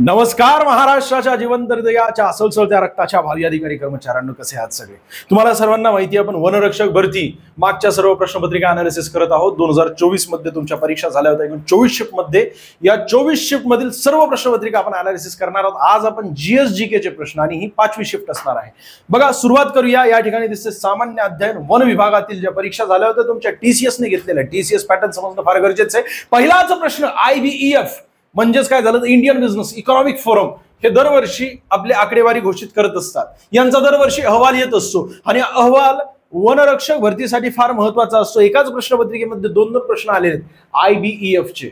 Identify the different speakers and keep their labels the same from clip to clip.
Speaker 1: नमस्कार महाराष्ट्राच्या जिवंत हृदयाच्या सळसळत्या रक्ताच्या भावी अधिकारी कर्मचाऱ्यांनो, कसे आहात सगळे? तुम्हाला सर्वांना माहिती आहे, आपण वनरक्षक भरती मागच्या सर्व प्रश्नपत्रिका अनालिसिस करत आहोत। 2024 मध्ये तुमच्या परीक्षा झाल्या होत्या, एकूण 24 शिफ्ट मध्ये। या 24 शिफ्ट मधील सर्व प्रश्नपत्रिका आपण अनालिसिस करणार आहोत। आज आपण जीएसजीके चे प्रश्न आणि ही 5वी शिफ्ट असणार आहे। बघा, सुरुवात करूया। या ठिकाणी दिसते सामान्य अध्ययन वन विभागातील ज्या परीक्षा झाल्या होत्या तुमच्या टीसीएस ने घेतलेल्या, टीसीएस पॅटर्न समजणं फार गरजेचं आहे। पहिलाच प्रश्न IBEF म्हणजेच काय झालं, इंडियन बिझनेस इकॉनॉमिक फोरम हे दरवर्षी आपले आकडेवारी घोषित करत असतात। यांचा दरवर्षी अहवाल येत असतो आणि अहवाल वनरक्षक भरतीसाठी फार महत्त्वाचा असतो। एकाच प्रश्नपत्रिकेमध्ये दोन प्रश्न आले IBEF चे।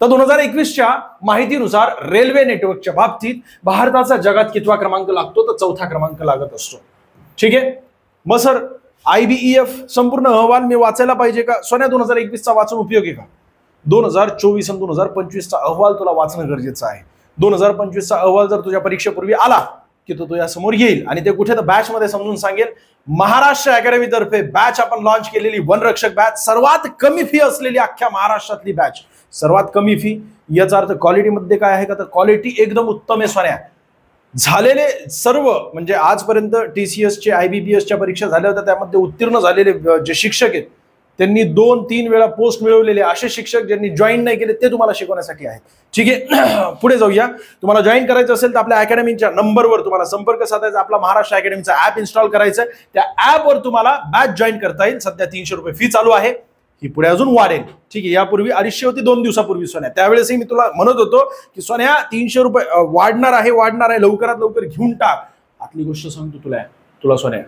Speaker 1: तर 2021च्या माहितीनुसार रेल्वे नेटवर्कच्या बाबतीत भारताचा जगात कितवा क्रमांक लागतो, तर चौथा क्रमांक लागत असतो। ठीक आहे, मग सर IBEF संपूर्ण अहवाल मी वाचायला पाहिजे का? सोन्या 2021 चा वाचून उपयोग आहे का? 2024 आणि 2025 चा अहवाल तुला वाचणं गरजेचं आहे। 2025 चा अहवाल जर तुझ्या परीक्षेपूर्वी आला की तो तुझ्या समोर येईल आणि ते कुठे तर बॅच मध्ये समजून सांगेल। महाराष्ट्र अकॅडमी तर्फे बॅच आपण लॉन्च केलेली वनरक्षक बॅच, सर्वात कमी फी असलेली अख्ख्या महाराष्ट्रातली बॅच, सर्वात कमी फी। याचा अर्थ क्वालिटी मध्ये काय आहे का, तर क्वालिटी एकदम उत्तम आहे सोन्या। झालेले सर्व म्हणजे आजपर्यंत TCS चे IBPS च्या परीक्षा झाल्या होत्या, त्यामध्ये उत्तीर्ण झालेले जे शिक्षक आहेत त्यांनी 2-3 वेळा पोस्ट मिळवलेले असे शिक्षक ज्यांनी जॉईन नाही केले ते तुम्हाला शिकवण्यासाठी आहेत। ठीक आहे, पुढे जाऊया। तुम्हाला जॉईन करायचं असेल तर आपल्या अकॅडमीच्या नंबरवर तुम्हाला संपर्क साधायचा, आपला महाराष्ट्र अकॅडमीचा ऍप इन्स्टॉल करायचं, त्या ऍपवर तुम्हाला बॅच जॉईन करता येईल। सध्या 300 रुपये फी चालू आहे, ही पुढे अजून वाढेल। ठीक आहे, यापूर्वी 250 होती 2 दिवसापूर्वी सोन्या, त्यावेळेसही मी तुला म्हणत होतो की सोन्या 300 रुपये वाढणार आहे, लवकरात लवकर घेऊन टाक। आतली गोष्ट सांगतो तुला सोन्या,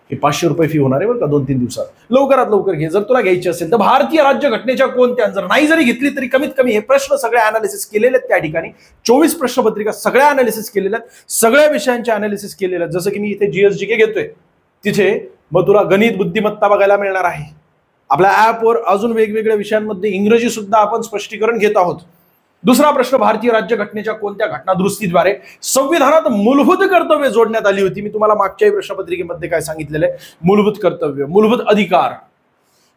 Speaker 1: ही 500 रुपये फी होणार आहे बरं का 2-3 दिवसात, लवकरात लवकर घे जर तुला घ्यायची असेल तर। भारतीय राज्यघटनेच्या कोणत्या, जर नाही जरी घेतली तरी कमीत कमी हे प्रश्न सगळे अनालिसिस केलेले आहेत। त्या ठिकाणी 24 प्रश्नपत्रिका सगळ्या अनालिसिस केलेल्या आहेत, सगळ्या विषयांचे अनालिसिस केलेले आहेत। जसं की मी इथे जीएसजीके घेतोय, तिथे मग तुला गणित बुद्धिमत्ता बघायला मिळणार आहे। आपल्या ऍपवर अजून वेगवेगळ्या विषयांमध्ये इंग्रजी सुद्धा आपण स्पष्टीकरण घेत आहोत। दुसरा प्रश्न, भारतीय राज्यघटनेच्या कोणत्या घटनादुरुस्तीद्वारे संविधानात मूलभूत कर्तव्य जोडण्यात आली होती? मी तुम्हाला मागच्या प्रश्नपत्रिकेमध्ये काय सांगितलेलं आहे, मूलभूत कर्तव्य, मूलभूत अधिकार,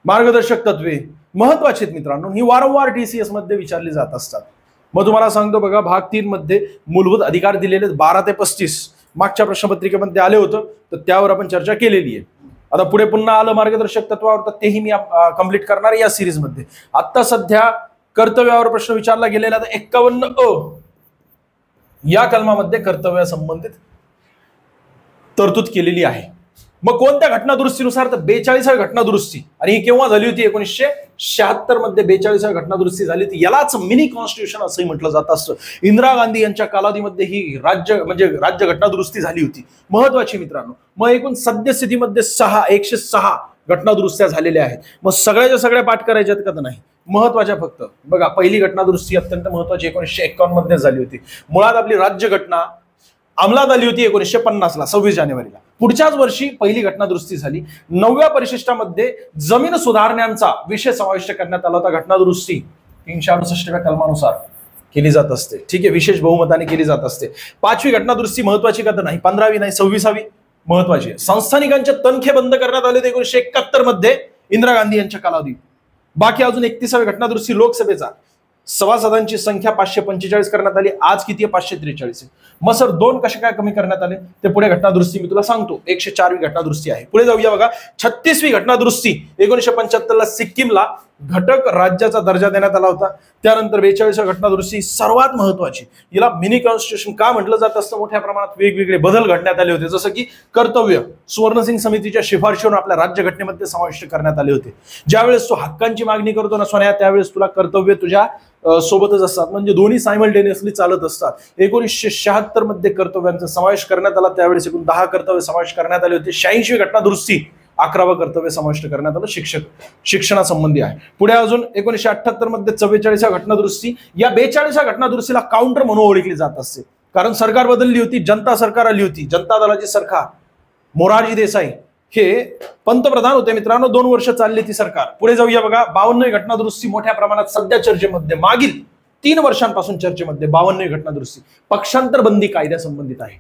Speaker 1: मार्गदर्शक तत्वे महत्वाचे आहेत मित्रांनो, ही वारंवार TCS मध्ये विचारली जात असतात। मग तुम्हाला सांगतो बघा, भाग 3 मध्ये मूलभूत अधिकार दिलेले 12 ते 35 मागच्या प्रश्नपत्रिकेमध्ये आले होतं, तर त्यावर आपण चर्चा केलेली आहे। आता पुढे पुन्हा आलं मार्गदर्शक तत्वावर, तर तेही मी कंप्लीट करणार या सिरीज मध्ये। आता सध्या कर्तव्यावर प्रश्न विचारला गेलेला, तर 51 या कलमामध्ये कर्तव्यासंबंधित तरतूद केलेली आहे। मग कोणत्या घटनादुरुस्तीनुसार, तर 42व्या घटनादुरुस्ती, आणि ही केव्हा झाली होती? 1976 मध्ये 42व्या घटनादुरुस्ती झाली होती। यालाच मिनी कॉन्स्टिट्यूशन असंही म्हटलं जात असतं। इंदिरा गांधी यांच्या कालावधीमध्ये ही राज्य घटनादुरुस्ती झाली होती, महत्वाची मित्रांनो। मग एकूण सद्यस्थितीमध्ये 106 घटनादुरुस्त्या झालेल्या आहेत। मग सगळ्याच्या सगळ्या पाठ करायच्यात का? तर नाही, महत्वाच्या फक्त बघा। पहिली घटनादुरुस्ती अत्यंत महत्वाची 1951 मध्ये झाली होती। मुळात आपली राज्यघटना अंमलात आली होती 1950 ला 26 जानेवारीला। पुढच्याच वर्षी पहिली घटनादुरुस्ती झाली। 9व्या परिशिष्टामध्ये जमीन सुधारण्यांचा विषय समाविष्ट करण्यात आला होता। घटनादुरुस्ती 368व्या कलमानुसार केली जात असते। ठीक आहे, विशेष बहुमताने केली जात असते। 5वी घटनादुरुस्ती महत्वाची का? तर नाही, 15वी नाही, 26वी महत्वाची आहे। संस्थानिकांचे तनखे बंद करण्यात आले होते 1971 मध्ये इंदिरा गांधी यांच्या कालावधीत। बाकी अजून 31वी घटनादुरुस्ती लोकसभेचा सभासदांची संख्या 545 करण्यात आली, आज किती आहे? 543 आहे। मग सर 2 कसे काय कमी करण्यात आले, ते पुढे घटनादुरुस्ती मी तुला सांगतो। 104वी घटनादुरुस्ती आहे। पुढे जाऊया बघा, 36वी घटनादुरुस्ती 1975 ला सिक्कीमला घटक राज्याचा दर्जा देण्यात आला होता। त्यानंतर 42व्या घटनादुरुस्ती सर्वात महत्वाची, याला मिनी कॉन्स्टिट्यूशन का म्हटलं जात असतं? मोठ्या प्रमाणात वेगवेगळे बदल घडण्यात आले होते, जसं की कर्तव्य सुवर्णसिंग समितीच्या शिफारशीवरून आपल्या राज्यघटनेमध्ये समाविष्ट करण्यात आले होते। ज्यावेळेस तू हक्कांची मागणी करतो ना सोन्या, त्यावेळेस तुला कर्तव्य तुझ्या सोबतच असतात, म्हणजे दोन्ही सायमल्टेनियसली चालत असतात। 1976 मध्ये कर्तव्यांचा समावेश करण्यात आला, त्यावेळेस एकूण 10 कर्तव्य समावेश करण्यात आले होते। 86वी घटनादुरुस्ती 11वं कर्तव्य समाविष्ट करण्यात आलं, शिक्षणासंबंधी आहे। पुढे अजून 1978 मध्ये 44व्या घटनादुरुस्ती, या 42व्या घटनादुरुस्तीला काउंटर म्हणून ओळखली जात असते, कारण सरकार बदलली होती, जनता सरकार आली होती। जनता दलाची सरकार, मोरारजी देसाई हे पंतप्रधान होते मित्रांनो, 2 वर्ष चालली ती सरकार। पुढे जाऊया बघा, 52वी घटनादुरुस्ती मोठ्या प्रमाणात सध्या चर्चेमध्ये, मागील 3 वर्षांपासून चर्चेमध्ये 52वी घटनादुरुस्ती पक्षांतर बंदी कायद्यासंबंधित आहे।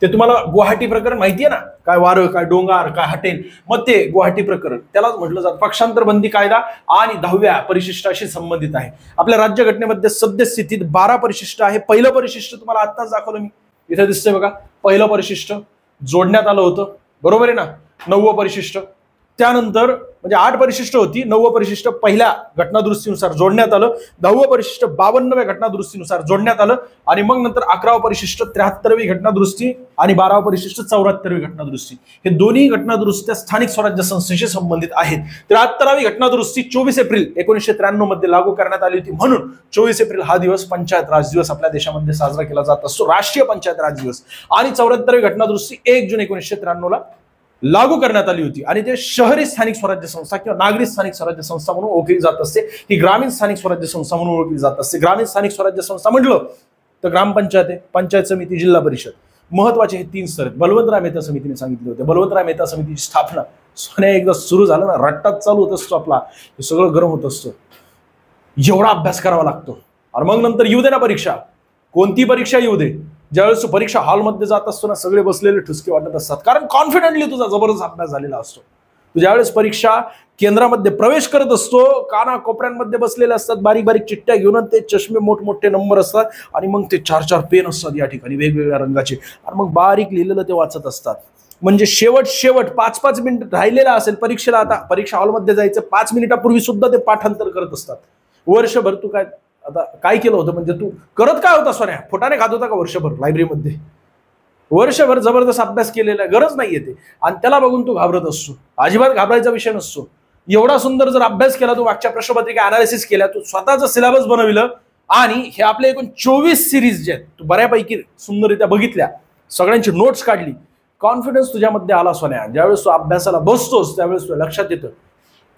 Speaker 1: ते तुम्हाला गुवाहाटी प्रकरण माहिती आहे ना, काय वारं काय डोंगर काय हटेल, मग ते गुवाहाटी प्रकरण त्यालाच म्हटलं जातं. पक्षांतर बंदी कायदा आणि 10व्या परिशिष्टाशी संबंधित आहे. आपल्या राज्यघटनेमध्ये सद्यस्थितीत 12 परिशिष्ट आहे. पहिलं परिशिष्ट तुम्हाला आत्ताच दाखवलं मी, इथे दिसतंय बघा. पहिलं परिशिष्ट जोडण्यात आलं होतं, बरोबर आहे ना. 9वं परिशिष्ट, त्यानंतर म्हणजे 8 परिशिष्ट होती, 9वं परिशिष्ट पहिल्या घटनादुरुस्तीनुसार जोडण्यात आलं, 10वं परिशिष्ट 52व्या घटनादुरुस्तीनुसार जोडण्यात आलं, आणि मग नंतर 11वं परिशिष्ट 73वी घटनादुरुस्ती आणि 12वं परिशिष्ट 74वी घटनादुरुस्ती. हे दोन्ही घटनादुरुस्त्या स्थानिक स्वराज्य संस्थेशी संबंधित आहेत. 73वी घटनादुरुस्ती 24 एप्रिल 1993 मध्ये लागू करण्यात आली होती, म्हणून 24 एप्रिल हा दिवस पंचायत राज दिवस आपल्या देशामध्ये साजरा केला जात असतो, राष्ट्रीय पंचायत राज दिवस. आणि 74वी घटनादुरुस्ती 1 जून 1993 ला लागू करण्यात आली होती, आणि ते शहरी स्थानिक स्वराज्य संस्था किंवा नागरी स्थानिक स्वराज्य संस्था म्हणून ओळखली जात असते. ही ग्रामीण स्थानिक स्वराज्य संस्था म्हणून ओळखली जात असते. ग्रामीण स्थानिक स्वराज्य संस्था म्हटलं तर ग्रामपंचायत आहे, पंचायत समिती, जिल्हा परिषद. महत्वाचे हे 3 स्तर आहेत. बलवंतराव मेहता समितीने सांगितले होते. बलवंतराव मेहता समितीची स्थापना सोन्या एकदा सुरू झालं ना, रट्टाच चालू होत असतो आपला, हे सगळं गरम होत असतं, एवढा अभ्यास करावा लागतो. आणि मग नंतर येऊ दे ना परीक्षा, कोणती परीक्षा येऊ दे, ज्यावेळेस तू परीक्षा हॉलमध्ये जात असतो ना, सगळे बसलेले ठुसके वाटत असतात, कारण कॉन्फिडेंटली तुझा जबरदस्त अभ्यास झालेला असतो. तू ज्यावेळेस परीक्षा केंद्रामध्ये प्रवेश करत असतो, काना कोपऱ्यांमध्ये बसलेले असतात, बारीक बारीक चिठ्ठ्या घेऊन, ते चष्मे मोठमोठे नंबर असतात, आणि मग ते 4-4 पेन असतात या ठिकाणी वेगवेगळ्या रंगाचे, आणि मग बारीक लिहिलेलं ते वाचत असतात. म्हणजे शेवट 5-5 मिनिट राहिलेला असेल परीक्षेला, आता परीक्षा हॉलमध्ये जायचं 5 मिनिटापूर्वी सुद्धा ते पाठांतर करत असतात. वर्षभर तू काय केलं होतं, म्हणजे तू करत काय होता सोन्या, फुटाने खात होता का वर्षभर लायब्ररीमध्ये? वर्षभर जबरदस्त अभ्यास केलेला, गरज नाही येते, आणि त्याला बघून तू घाबरत असतो. अजिबात घाबरायचा विषय नसतो. एवढा सुंदर जर अभ्यास केला तू, मागच्या प्रश्नपत्रिका अनालिसिस केल्या, तू स्वतःचं सिलेबस बनविलं, आणि हे आपले एकूण 24 सिरीज जे आहेत तू बऱ्यापैकी सुंदररित्या बघितल्या, सगळ्यांची नोट्स काढली, कॉन्फिडन्स तुझ्यामध्ये आला सोन्या. ज्यावेळेस तू अभ्यासाला बसतोस त्यावेळेस तुला लक्षात येतं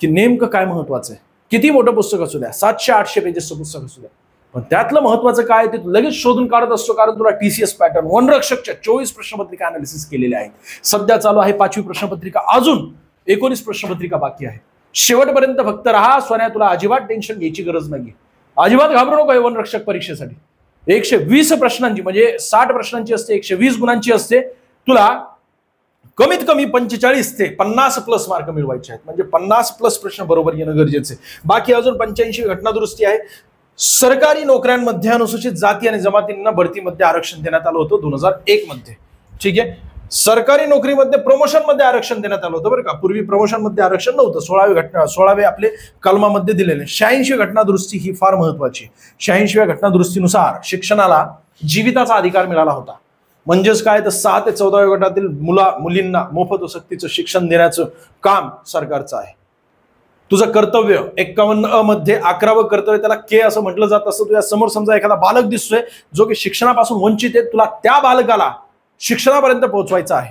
Speaker 1: की नेमकं काय महत्वाचं आहे. किती मोठं पुस्तक असू द्या, 700-800 पेजेसचं पुस्तक असू द्या, पण त्यातलं महत्वाचं काय ते तू लगेच शोधून काढत असतो, कारण तुला TCS पॅटर्न वनरक्षकच्या 24 प्रश्नपत्रिका अनालिसिस केलेल्या आहेत. सध्या चालू आहे 5वी प्रश्नपत्रिका, अजून 19 प्रश्नपत्रिका बाकी आहे. शेवटपर्यंत फक्त राहा सोन्या, तुला अजिबात टेन्शन घ्यायची गरज नाहीये, अजिबात घाबरू नको. वनरक्षक परीक्षेसाठी 120 प्रश्नांची म्हणजे 60 प्रश्नांची असते, 120 गुणांची असते. तुला कमीत कमी 45 ते 50+ मार्क मिळवायचे आहेत, म्हणजे 50+ प्रश्न बरोबर येणं गरजेचं आहे. बाकी अजून 85 घटनादुरुस्ती आहे. सरकारी नोकऱ्यांमध्ये अनुसूचित जाती आणि जमातींना भरतीमध्ये आरक्षण देण्यात आलं होतं 2001 मध्ये. ठीक आहे, सरकारी नोकरीमध्ये प्रमोशन मध्ये आरक्षण देण्यात आलं होतं बरं का. पूर्वी प्रमोशन मध्ये आरक्षण नव्हतं. 16वे आपले कलमामध्ये दिलेले. 86 घटनादुरुस्ती ही फार महत्वाची. 86व्या घटनादुरुस्तीनुसार शिक्षणाला जीविताचा अधिकार मिळाला होता. म्हणजेच काय तर 6 ते 14व्या गटातील मुलींना मोफत व सक्तीचं शिक्षण देण्याचं काम सरकारचं आहे. तुझं कर्तव्य 51 मध्ये 11वं कर्तव्य, त्याला के असं म्हटलं जात असतं. तुझ्या समोर समजा एखादा बालक दिसतोय जो की शिक्षणापासून वंचित आहे, तुला त्या बालकाला शिक्षणापर्यंत पोहोचवायचं आहे.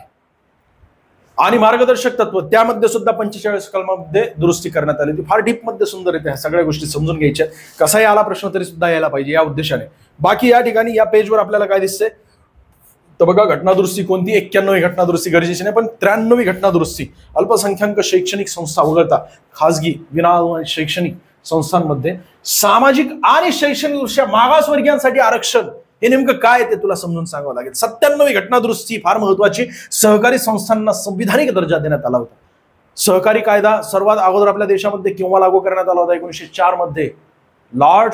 Speaker 1: आणि मार्गदर्शक तत्व त्यामध्ये सुद्धा 45 कलमामध्ये दुरुस्ती करण्यात आली. ती फार डीप मध्ये सुंदर येते, सगळ्या गोष्टी समजून घ्यायच्या. कसाही आला प्रश्न तरी सुद्धा यायला पाहिजे या उद्देशाने. बाकी या ठिकाणी या पेजवर आपल्याला काय दिसतंय तर बघा, घटनादुरुस्ती कोणती 91वी घटनादुरुस्ती गरजेची नाही, पण 93वी घटनादुरुस्ती. अल्पसंख्याक शैक्षणिक संस्था वगळता खासगी विना शैक्षणिक संस्थांमध्ये सामाजिक आणि शैक्षणिकदृष्ट्या मागासवर्गीयांसाठी आरक्षण हे नेमकं काय ते तुला समजून सांगावं लागेल. 97वी घटनादुरुस्ती फार महत्वाची. सहकारी संस्थांना संविधानिक दर्जा देण्यात आला होता. सहकारी कायदा सर्वात अगोदर आपल्या देशामध्ये केव्हा लागू करण्यात आला होता? 1904 मध्ये लॉर्ड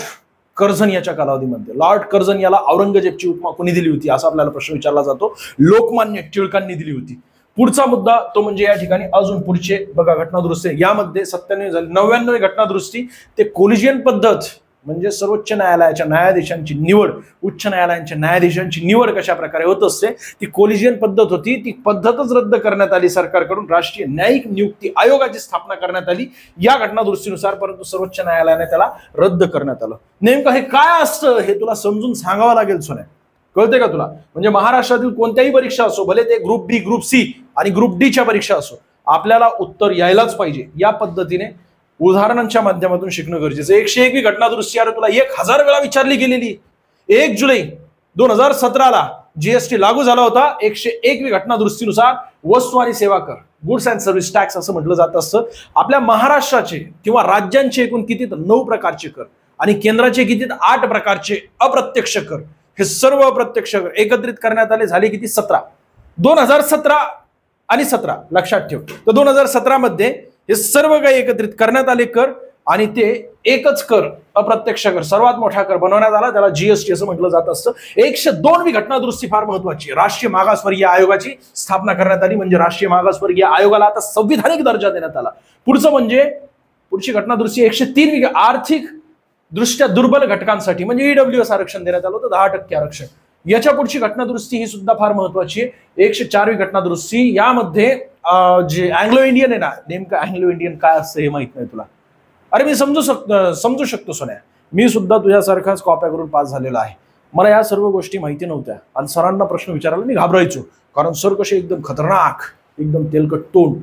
Speaker 1: कर्झन याच्या कालावधीमध्ये. लॉर्ड कर्झन याला औरंगजेबची उपमा कोणी दिली होती असा आपल्याला प्रश्न विचारला जातो. लोकमान्य टिळकांनी दिली होती. पुढचा मुद्दा तो म्हणजे या ठिकाणी अजून पुढचे बघा घटनादुरुस्ती. यामध्ये 97 झाली. 99वी घटनादुरुस्ती ते कोलिजियन पद्धत म्हणजे सर्वोच्च न्यायालयाच्या न्यायाधीशांची निवड, उच्च न्यायालयांच्या न्यायाधीशांची निवड कशा प्रकारे होत असते ती कोलिजियन पद्धत होती. ती पद्धतच रद्द करण्यात आली सरकारकडून. राष्ट्रीय न्यायिक नियुक्ती आयोगाची स्थापना करण्यात आली या घटनादुरुस्तीनुसार, परंतु सर्वोच्च न्यायालयाने त्याला रद्द करण्यात आलं. नेमकं हे काय असतं हे तुला समजून सांगावं लागेल सोन्या. कळते का तुला? म्हणजे महाराष्ट्रातील कोणत्याही परीक्षा असो, भले ते ग्रुप बी, ग्रुप सी आणि ग्रुप डी च्या परीक्षा असो, आपल्याला उत्तर यायलाच पाहिजे. या पद्धतीने उदाहरणांच्या माध्यमातून शिकणं गरजेचं. 101वी घटनादुरुस्ती अरे तुला 1000 वेळा विचारली गेलेली. 1 जुलै 2017 ला जीएसटी लागू झाला होता. 101वी घटनादुरुस्तीनुसार वस्तू आणि सेवा कर, गुड्स अँड सर्व्हिस टॅक्स असं म्हटलं जात असतं. आपल्या महाराष्ट्राचे किंवा राज्यांचे एकूण किती? 9 प्रकारचे कर आणि केंद्राचे किती? 8 प्रकारचे अप्रत्यक्ष कर. हे सर्व अप्रत्यक्ष कर एकत्रित करण्यात आले, झाले किती? 17. 2017 आणि 17 लक्षात ठेव. तर 2017 मध्ये हे सर्व काही एकत्रित करण्यात आले कर आणि ते एकच कर, अप्रत्यक्ष कर, सर्वात मोठा कर बनवण्यात आला. त्याला जीएसटी असं म्हटलं जात असतं. 102वी घटना दुरुस्ती फार महत्वाची. राष्ट्रीय मागासवर्गीय आयोगाची स्थापना करण्यात आली. म्हणजे राष्ट्रीय मागासवर्गीय आयोगाला आता संविधानिक दर्जा देण्यात आला. पुढचं म्हणजे पुढची घटना दुरुस्ती 103वी आर्थिक दृष्ट्या दुर्बल घटकांसाठी म्हणजे ईडब्ल्यूएस आरक्षण देण्यात आलं होतं, 10% आरक्षण. याच्या पुढची घटना दुरुस्ती ही सुद्धा फार महत्वाची आहे, 104वी घटना दुरुस्ती. यामध्ये जे अँग्लो इंडियन आहे ना, नेमकं अँग्लो इंडियन काय असतं हे माहित नाही तुला. अरे मी समजू शकतो सोन्या, मी सुद्धा तुझ्यासारखाच कॉप्या करून पास झालेला आहे. मला या सर्व गोष्टी माहिती नव्हत्या आणि सरांना प्रश्न विचारायला मी घाबरायचो, कारण सर कसे एकदम खतरनाक, एकदम तेलकट तोंड,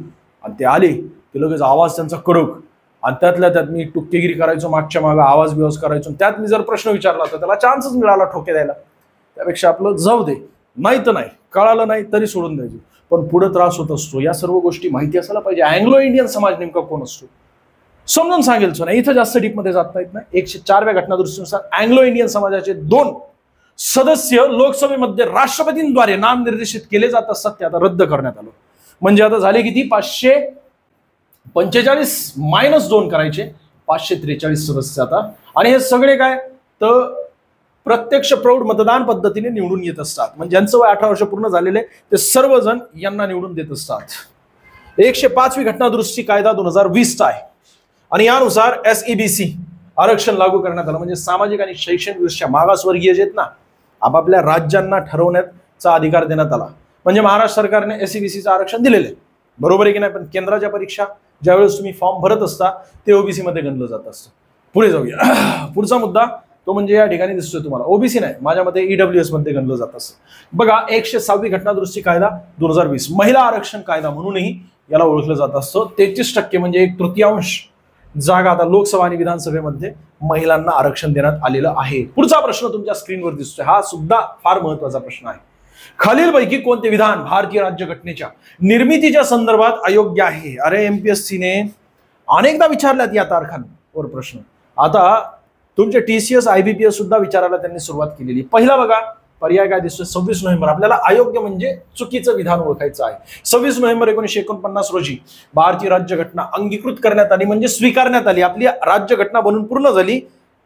Speaker 1: आणि ते आले ते लगेच आवाज त्यांचा कडक, आणि त्यातल्या त्यात मी टुक्केगिरी करायचो, मागच्या मागं आवाज बिवाज करायचो. त्यात मी जर प्रश्न विचारला तर त्याला चान्सच मिळाला ठोके द्यायला. त्यापेक्षा आपलं जाऊ दे, नाही तर नाही, कळालं नाही तरी सोडून द्यायचं, पण पुढे त्रास होत असतो. या सर्व गोष्टी माहिती असायला पाहिजे. अँग्लो इंडियन समाज नेमका कोण असतो समजून सांगेल सो नाही, इथं जास्त डीपमध्ये जात नाहीत ना. 104व्या घटना दुरुस्तीनुसार अँग्लो इंडियन समाजाचे 2 सदस्य लोकसभेमध्ये राष्ट्रपतींद्वारे नामनिर्देशित केले जात असतात, ते आता रद्द करण्यात आलं. म्हणजे आता झाले किती, 545 - 2 करायचे, 543 सदस्य आता. आणि हे सगळे काय तर प्रत्यक्ष प्रौढ मतदान पद्धतीने निवडून येत असतात. म्हणजे ज्यांचं वय 18 वर्ष पूर्ण झालेले ते सर्वजण यांना निवडून देत असतात. 105वी घटना दुरुस्ती कायदा 2020चा आहे आणि यानुसार SEBC आरक्षण लागू करण्यात आलं. म्हणजे सामाजिक आणि शैक्षणिक दृष्ट्या मागासवर्गीय जे आहेत ना, आपापल्या राज्यांना ठरवण्याचा अधिकार देण्यात आला. म्हणजे महाराष्ट्र सरकारने SEBCचं आरक्षण दिलेलं आहे, बरोबर आहे की नाही. पण केंद्राच्या परीक्षा ज्यावेळेस तुम्ही फॉर्म भरत असता ते ओबीसी मध्ये गणलं जात असतं. पुढे जाऊया. पुढचा मुद्दा तो म्हणजे या ठिकाणी दिसतोय तुम्हाला, ओबीसी नाही, माझ्या मते ईडब्ल्यूएस मध्ये गणलं जात असतं. बघा, 106वी घटना दुरुस्ती कायदा 2020 महिला आरक्षण कायदा म्हणूनही याला ओळखलं जात असतं. 33% म्हणजे 1/3 जागा आता लोकसभा आणि विधानसभेमध्ये महिलांना आरक्षण देण्यात आलेलं आहे. पुढचा प्रश्न तुमच्या स्क्रीनवर दिसतोय, हा सुद्धा फार महत्वाचा प्रश्न आहे. खालीलपैकी कोणते विधान भारतीय राज्यघटनेच्या निर्मितीच्या संदर्भात अयोग्य आहे? अरे MPSCने अनेकदा विचारल्यात या तारखांवर प्रश्न. आता तुमचे TCS IBPS सुद्धा विचारायला त्यांनी सुरुवात केलेली. पहिला बघा पर्याय काय दिसतोय, 26 नोव्हेंबर. आपल्याला अयोग्य म्हणजे चुकीचं विधान ओळखायचं आहे. 26 नोव्हेंबर 1949 रोजी भारतीय राज्यघटना अंगीकृत करण्यात आली, म्हणजे स्वीकारण्यात आली. आपली राज्यघटना बनून पूर्ण झाली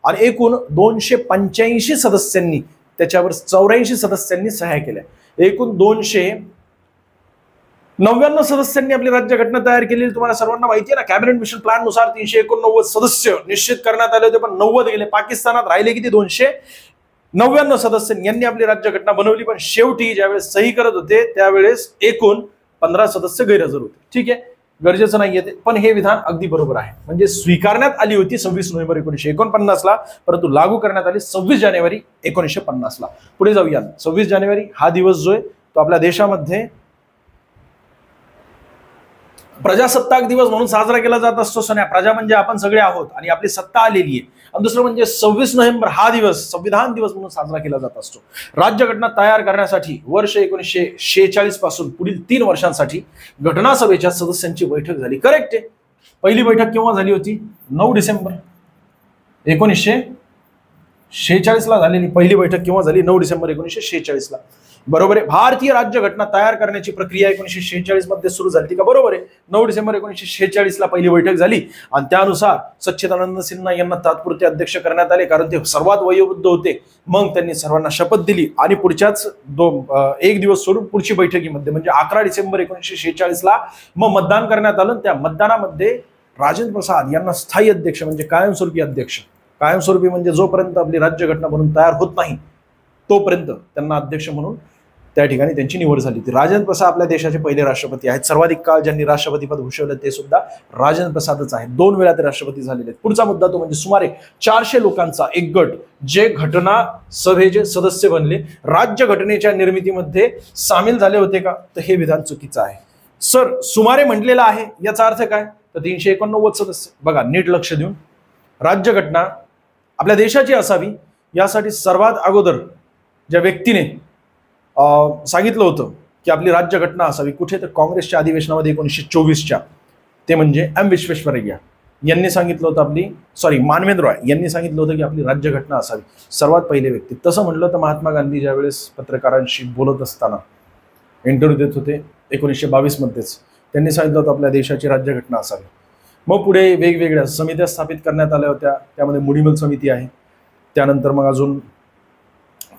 Speaker 1: आणि एकूण 285 सदस्यांनी त्याच्यावर 84 सदस्यांनी सह्या केल्या. एकूण 299 सदस्यांनी आपली राज्यघटना तयार केली. तुम्हाला सर्वांना माहिती आहे ना, कॅबिनेट मिशन प्लॅन नुसार 389 सदस्य निश्चित करण्यात आले होते, पण 90 गेले. पाकिस्तानात राहिले किती, 299 सदस्य यांनी आपली राज्यघटना बनवली. पण शेवटी ज्यावेळेस सही करत होते त्यावेळेस एकूण 15 सदस्य गैरहजर होते. ठीक आहे, गरजेचं नाहीये ते, पण हे विधान अगदी बरोबर आहे. म्हणजे स्वीकारण्यात आली होती 26 नोव्हेंबर 1949ला, परंतु लागू करण्यात आली 26 जानेवारी 1950ला. पुढे जाऊया. 26 जानेवारी हा दिवस जो आहे तो आपल्या देशामध्ये प्रजासत्ताक दिवस म्हणून साजरा केला जात असतो. सोन्या, प्रजा म्हणजे आपण सगळे आहोत आणि आपली सत्ता आलेली आहे. आणि दुसरं म्हणजे 26 नोव्हेंबर हा दिवस संविधान दिवस म्हणून साजरा केला जात असतो. राज्यघटना तयार करण्यासाठी वर्ष 1946 पासून पुढील 3 वर्षांसाठी घटना सभेच्या सदस्यांची बैठक झाली. करेक्ट आहे. पहिली बैठक केव्हा झाली होती, 9 डिसेंबर 1946ला झालेली पहिली बैठक. केव्हा झाली, 9 डिसेंबर 1946ला. बरोबर आहे. भारतीय राज्यघटना तयार करण्याची प्रक्रिया 1946 मध्ये सुरू झाली का, बरोबर आहे. 9 डिसेंबर 1946ला पहिली बैठक झाली आणि त्यानुसार सच्चिदानंद सिन्हा यांना तात्पुरते अध्यक्ष करण्यात आले, कारण ते सर्वात वयोवृद्ध होते. मग त्यांनी सर्वांना शपथ दिली आणि पुढच्याच 1 दिवस सोडून पुढची बैठकीमध्ये म्हणजे 11 डिसेंबर 1946ला मग मतदान करण्यात आलं. त्या मतदानामध्ये राजेंद्र प्रसाद यांना स्थायी अध्यक्ष म्हणजे कायमस्वरूपी अध्यक्ष, कायमस्वरूपी म्हणजे जोपर्यंत आपली राज्यघटना म्हणून तयार होत नाही तोपर्यंत त्यांना अध्यक्ष म्हणून त्या ठिकाणी त्यांची निवड झाली. राजेंद्र प्रसाद आपल्या देशाचे पहिले राष्ट्रपती आहेत. सर्वाधिक काळ ज्यांनी राष्ट्रपतीपद भूषवलं ते सुद्धा राजेंद्र प्रसादच आहेत. 2 वेळा ते राष्ट्रपती झालेले आहेत. पुढचा मुद्दा तो म्हणजे सुमारे 400 लोकांचा एक गट जे घटना सभेचे सदस्य बनले, राज्यघटनेच्या निर्मितीमध्ये सामील झाले होते का, तर हे विधान चुकीचं आहे. सर सुमारे म्हटलेलं आहे, याचा अर्थ काय, तर 389 सदस्य. बघा नीट लक्ष देऊन, राज्यघटना आपल्या देशाची असावी यासाठी सर्वात अगोदर ज्या व्यक्तीने सांगितलं होतं की आपली राज्यघटना असावी कुठे, तर काँग्रेसच्या अधिवेशनामध्ये 1924च्या, ते म्हणजे M विश्वेश्वरय्या यांनी सांगितलं होतं मानवेंद्र रॉय यांनी सांगितलं होतं की आपली राज्यघटना असावी. सर्वात पहिले व्यक्ती. तसं म्हणलं तर महात्मा गांधी ज्यावेळेस पत्रकारांशी बोलत असताना इंटरव्ह्यू देत होते 1922 मध्येच. त्यांनी सांगितलं होतं आपल्या देशाची राज्यघटना असावी. मग पुढे वेगवेगळ्या समित्या स्थापित करण्यात आल्या होत्या. त्यामध्ये मुडीमल समिती आहे. त्यानंतर मग अजून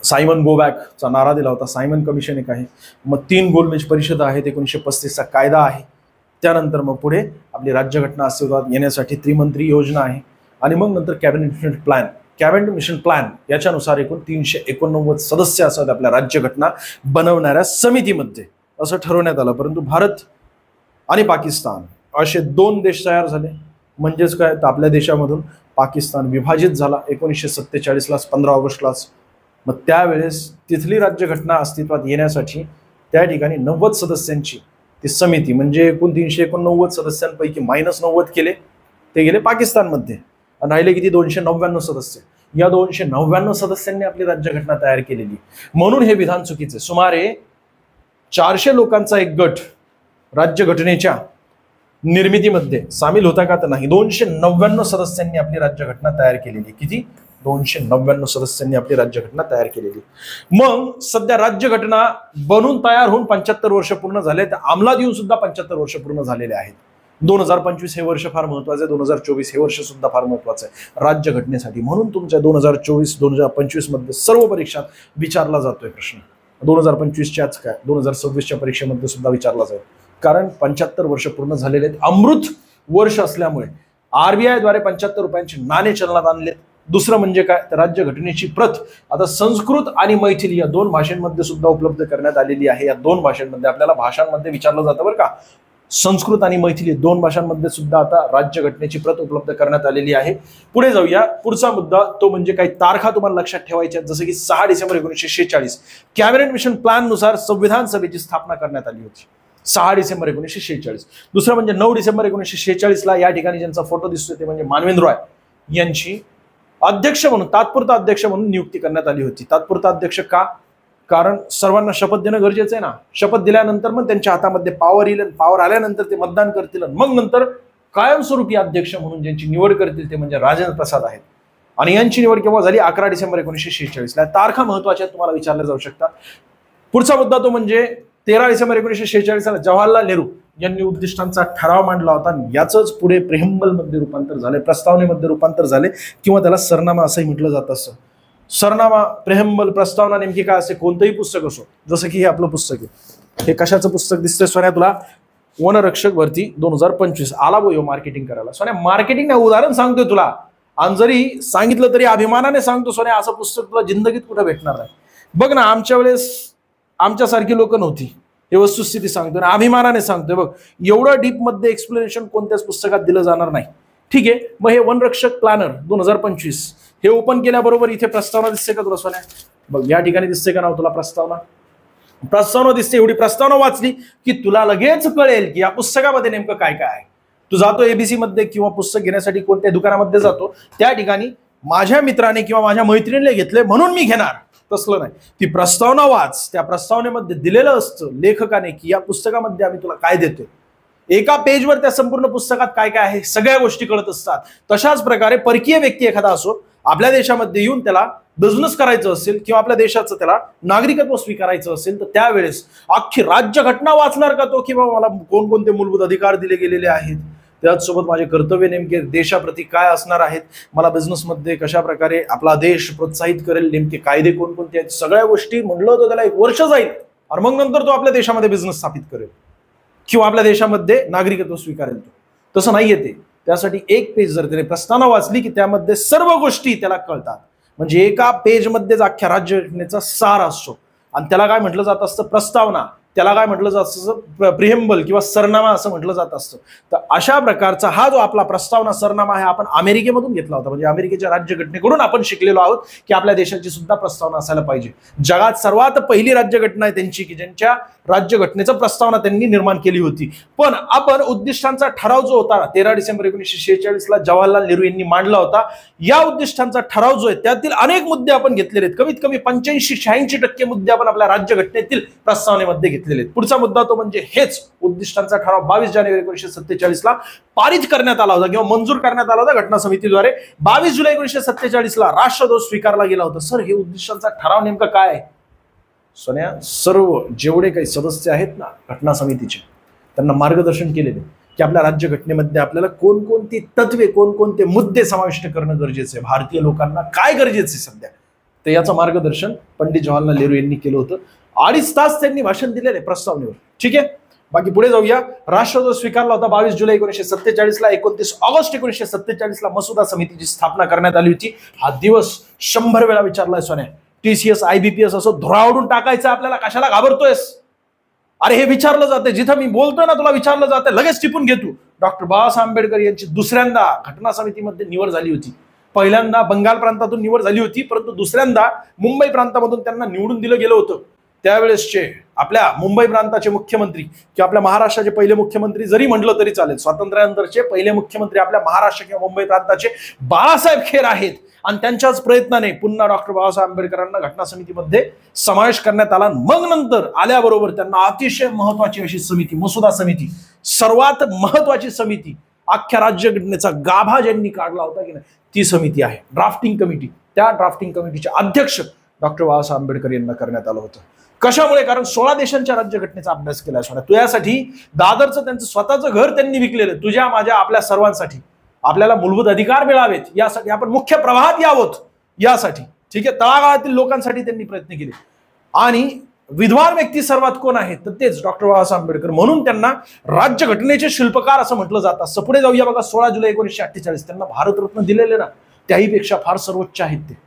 Speaker 1: सायमन गो बॅकचा नारा दिला होता. सायमन कमिशन एक आहे. मग 3 गोलमेज परिषद आहेत. 1935चा कायदा आहे. त्यानंतर मग पुढे आपली राज्यघटना अस्तित्वात येण्यासाठी त्रिमंत्री योजना आहे. आणि मग नंतर कॅबिनेट मिशन प्लॅन याच्यानुसार एकूण 389 सदस्य असतात आपल्या राज्यघटना बनवणाऱ्या समितीमध्ये, असं ठरवण्यात आलं. परंतु भारत आणि पाकिस्तान असे 2 देश तयार झाले. म्हणजेच काय, तर आपल्या देशामधून पाकिस्तान विभाजित झाला 1947लाच 15 ऑगस्टलाच. मग त्यावेळेस तिथली राज्यघटना अस्तित्वात येण्यासाठी त्या ठिकाणी 90 सदस्यांची ती समिती, म्हणजे एकूण 389 सदस्यांपैकी -90 केले, ते गेले पाकिस्तानमध्ये. आणि राहिले किती, 299 सदस्य. या 299 सदस्यांनी आपली राज्यघटना तयार केलेली. म्हणून हे विधान चुकीचे. सुमारे 400 लोकांचा एक गट राज्यघटनेच्या निर्मितीमध्ये सामील होता का, तर नाही. 299 सदस्यांनी आपली राज्यघटना तयार केलेली. किती, 299 सदस्यांनी आपली राज्यघटना तयार केलेली. मग सध्या राज्यघटना बनून तयार होऊन 75 वर्ष पूर्ण झाले. तर अंमलात येऊन सुद्धा 75 वर्ष पूर्ण झालेले आहेत. 2025 हे वर्ष फार महत्वाचं आहे. 2024 हे वर्ष सुद्धा फार महत्वाचं आहे राज्यघटनेसाठी. म्हणून तुमच्या 2024-2025 मध्ये सर्व परीक्षात विचारला जातोय प्रश्न. 2025च्याच काय, 2026च्या परीक्षेमध्ये सुद्धा विचारला जाईल. कारण 75 वर्ष पूर्ण झालेले आहेत. अमृत वर्ष असल्यामुळे RBI द्वारे 75 रुपयांचे नाणे चलनात आणले. दुसरं म्हणजे काय, तर राज्यघटनेची प्रत आता संस्कृत आणि मैथिली या 2 भाषांमध्ये सुद्धा उपलब्ध करण्यात आलेली आहे. या 2 भाषांमध्ये आपल्याला भाषांमध्ये विचारलं जातं बरं का. संस्कृत आणि मैथिली 2 भाषांमध्ये सुद्धा आता राज्यघटनेची प्रत उपलब्ध करण्यात आलेली आहे. पुढे जाऊया. पुढचा मुद्दा तो म्हणजे काही तारखा तुम्हाला लक्षात ठेवायच्या, जसं की 6 डिसेंबर 1946 कॅबिनेट मिशन प्लॅन नुसार संविधान सभेची स्थापना करण्यात आली होती. 6 डिसेंबर 1946. दुसरं म्हणजे 9 डिसेंबर 1946ला या ठिकाणी ज्यांचा फोटो दिसतोय ते म्हणजे मानवेंद्र रॉय यांची अध्यक्ष म्हणून, तात्पुरता अध्यक्ष म्हणून नियुक्ती करण्यात आली होती. तात्पुरता अध्यक्ष का, कारण सर्वांना शपथ देणं गरजेचं आहे ना. शपथ दिल्यानंतर मग त्यांच्या हातामध्ये पॉवर येईल. पॉवर आल्यानंतर ते मतदान करतील. मग नंतर कायमस्वरूपी अध्यक्ष म्हणून ज्यांची निवड करतील ते म्हणजे राजेंद्र प्रसाद आहेत. आणि यांची निवड केव्हा झाली, 11 डिसेंबर 1946ला. तारखा महत्वाच्या तुम्हाला विचारल्या जाऊ शकतात. पुढचा मुद्दा तो म्हणजे 13 डिसेंबर 1946ला जवाहरलाल नेहरू यांनी उद्दिष्टांचा ठराव मांडला होता. याचंच पुढे प्रेहंबल मध्ये रूपांतर झाले, प्रस्तावनेमध्ये रूपांतर झाले, किंवा त्याला सरनामा असंही म्हटलं जात असं. सरनामा, प्रेहंबल, प्रस्तावना नेमकी काय असते, कोणतंही पुस्तक असो, जसं की हे आपलं पुस्तक आहे. हे कशाचं पुस्तक दिसतंय सोन्या तुला, वनरक्षक भरती 2025. आला बोयो मार्केटिंग करायला. सोन्या मार्केटिंग नाही, उदाहरण सांगतोय तुला. आणि जरी सांगितलं तरी अभिमानाने सांगतो सोन्या, असं पुस्तक तुला जिंदगीत कुठं भेटणार नाही. बघ ना, आमच्या वेळेस आमच्यासारखी लोक नव्हती. हे वस्तुस्थिती सांगतोय ना, अभिमानाने सांगतोय. बघ, एवढं डीप मध्ये एक्सप्लेनेशन कोणत्याच पुस्तकात दिलं जाणार नाही. ठीक आहे. मग हे वनरक्षक प्लॅनर 2025 हे ओपन केल्याबरोबर इथे प्रस्तावना दिसते का तुला सोन्या? बघ, या ठिकाणी दिसते का नाव तुला प्रस्तावना? प्रस्तावना दिसते. एवढी प्रस्तावना वाचली की तुला लगेच कळेल की या पुस्तकामध्ये नेमकं काय काय आहे. तू जातो ABC मध्ये किंवा पुस्तक घेण्यासाठी कोणत्या दुकानामध्ये जातो, त्या ठिकाणी माझ्या मित्राने किंवा माझ्या मैत्रिणीने घेतले म्हणून मी घेणार, तसलं नाही. ती प्रस्तावना वाच. त्या प्रस्तावनेमध्ये दिलेलं असतं लेखकाने की या पुस्तकामध्ये आम्ही तुला काय देतोय. एका पेजवर त्या संपूर्ण पुस्तकात काय काय आहे सगळ्या गोष्टी कळत असतात. तशाच प्रकारे परकीय व्यक्ती एखादा असो, आपल्या देशामध्ये येऊन त्याला बिझनेस करायचं असेल किंवा आपल्या देशाचं त्याला नागरिकत्व स्वीकारायचं असेल, तर त्यावेळेस अख्खी राज्यघटना वाचणार का तो, किंवा मला कोणकोणते मूलभूत अधिकार दिले गेलेले आहेत, त्याचसोबत माझे कर्तव्य नेमके देशाप्रती काय असणार आहेत, मला बिझनेसमध्ये कशा प्रकारे आपला देश प्रोत्साहित करेल, नेमके कायदे कोणकोणते आहेत, सगळ्या गोष्टी म्हणलं तर त्याला 1 वर्ष जाईल. आणि मग नंतर तो आपल्या देशामध्ये बिझनेस स्थापित करेल किंवा आपल्या देशामध्ये नागरिकत्व स्वीकारेल. तो तसं नाहीये ते. त्यासाठी एक पेज जर त्याने प्रस्तावना वाचली की त्यामध्ये सर्व गोष्टी त्याला कळतात. म्हणजे एका पेजमध्येच अख्ख्या राज्यघटनेचा सार असतो. आणि त्याला काय म्हटलं जात असतं, प्रस्तावना. त्याला काय म्हटलं जात असतं, प्रिएम्बल किंवा सरनामा असं म्हटलं जात असतं. तर अशा प्रकारचा हा जो आपला प्रस्तावना सरनामा आहे आपण अमेरिकेमधून घेतला होता. म्हणजे अमेरिकेच्या राज्यघटनेकडून आपण शिकलेलो आहोत की आपल्या देशाची सुद्धा प्रस्तावना असायला पाहिजे. जगात सर्वात पहिली राज्यघटना आहे त्यांची की ज्यांच्या राज्यघटनेचा प्रस्तावना त्यांनी निर्माण केली होती. पण आपण उद्दिष्टांचा ठराव जो होता 13 डिसेंबर 1946ला जवाहरलाल नेहरू यांनी मांडला होता, या उद्दिष्टांचा ठराव जो आहे त्यातील अनेक मुद्दे आपण घेतलेले आहेत. कमीत कमी 85-86% मुद्दे आपण आपल्या राज्यघटनेतील प्रस्तावनेमध्ये घेतलेले आहेत. पुढचा मुद्दा तो म्हणजे हेच उद्दिष्टांचा ठराव 22 जानेवारी 1947ला पारित करण्यात आला होता किंवा मंजूर करण्यात आला होता घटना समितीद्वारे. 22 जुलै 1947ला राष्ट्रध्वज स्वीकारला गेला होता. सर, हे उद्दिष्टांचा ठराव नेमका काय आहे? सोन्या, सर्व जेवढे काही सदस्य आहेत ना घटना समितीचे, त्यांना मार्गदर्शन केलेले की आपल्या राज्यघटनेमध्ये आपल्याला कोणकोणती तत्वे, कोणकोणते मुद्दे समाविष्ट करणं गरजेचं आहे, भारतीय लोकांना काय गरजेचं आहे सध्या, तर याचं मार्गदर्शन पंडित जवाहरलाल नेहरू यांनी केलं होतं. 2.5 तास त्यांनी भाषण दिलेले प्रस्तावनेवर. ठीक आहे, बाकी पुढे जाऊया. राष्ट्रध्वज स्वीकारला होता 22 जुलै 1947ला. 29 ऑगस्ट 1947ला मसुदा समितीची स्थापना करण्यात आली होती. हा दिवस 100 वेळा विचारलाय सोन्या. TCS IBPS असं धुरावडून टाकायचं आपल्याला, कशाला घाबरतोयस? अरे हे विचारलं जाते, जिथं मी बोलतोय ना तुला विचारलं जाते, लगेच टिपून घे तू. डॉक्टर बाबासाहेब आंबेडकर यांची दुसऱ्यांदा घटना समितीमध्ये निवड झाली होती. पहिल्यांदा बंगाल प्रांतातून निवड झाली होती, परंतु दुसऱ्यांदा मुंबई प्रांतामधून त्यांना निवडून दिलं गेलं होतं. त्यावेळेसचे आपल्या मुंबई प्रांताचे मुख्यमंत्री किंवा आपल्या महाराष्ट्राचे पहिले मुख्यमंत्री जरी म्हटलं तरी चालेल, स्वातंत्र्यानंतरचे पहिले मुख्यमंत्री आपल्या महाराष्ट्र किंवा मुंबई प्रांताचे बाळासाहेब खेर आहेत. आणि त्यांच्याच प्रयत्नाने पुन्हा डॉक्टर बाबासाहेब आंबेडकरांना घटना समितीमध्ये समावेश करण्यात आला. मग नंतर आल्याबरोबर त्यांना अतिशय महत्वाची अशी समिती, मसुदा समिती, सर्वात महत्वाची समिती, अख्ख्या राज्यघटनेचा गाभा ज्यांनी काढला होता की नाही, ती समिती आहे ड्राफ्टिंग कमिटी. त्या ड्राफ्टिंग कमिटीचे अध्यक्ष डॉक्टर बाबासाहेब आंबेडकर यांना करण्यात आलं होतं. कशामुळे? कारण 16 देशांच्या राज्यघटनेचा अभ्यास केला सोडा. तुझ्यासाठी दादरचं त्यांचं स्वतःचं घर त्यांनी विकलेलं, तुझ्या माझ्या आपल्या सर्वांसाठी. आपल्याला मूलभूत अधिकार मिळावेत यासाठी, आपण मुख्य प्रवाहात यावोत यासाठी. ठीक आहे, तळागाळातील लोकांसाठी त्यांनी प्रयत्न केले. आणि विद्वान व्यक्ती सर्वात कोण आहेत तर तेच डॉक्टर बाबासाहेब आंबेडकर, म्हणून त्यांना राज्यघटनेचे शिल्पकार असं म्हटलं जातं. असं पुढे जाऊया बघा. 16 जुलै 1948 त्यांना भारतरत्न दिलेले ना, त्याहीपेक्षा फार सर्वोच्च आहेत ते.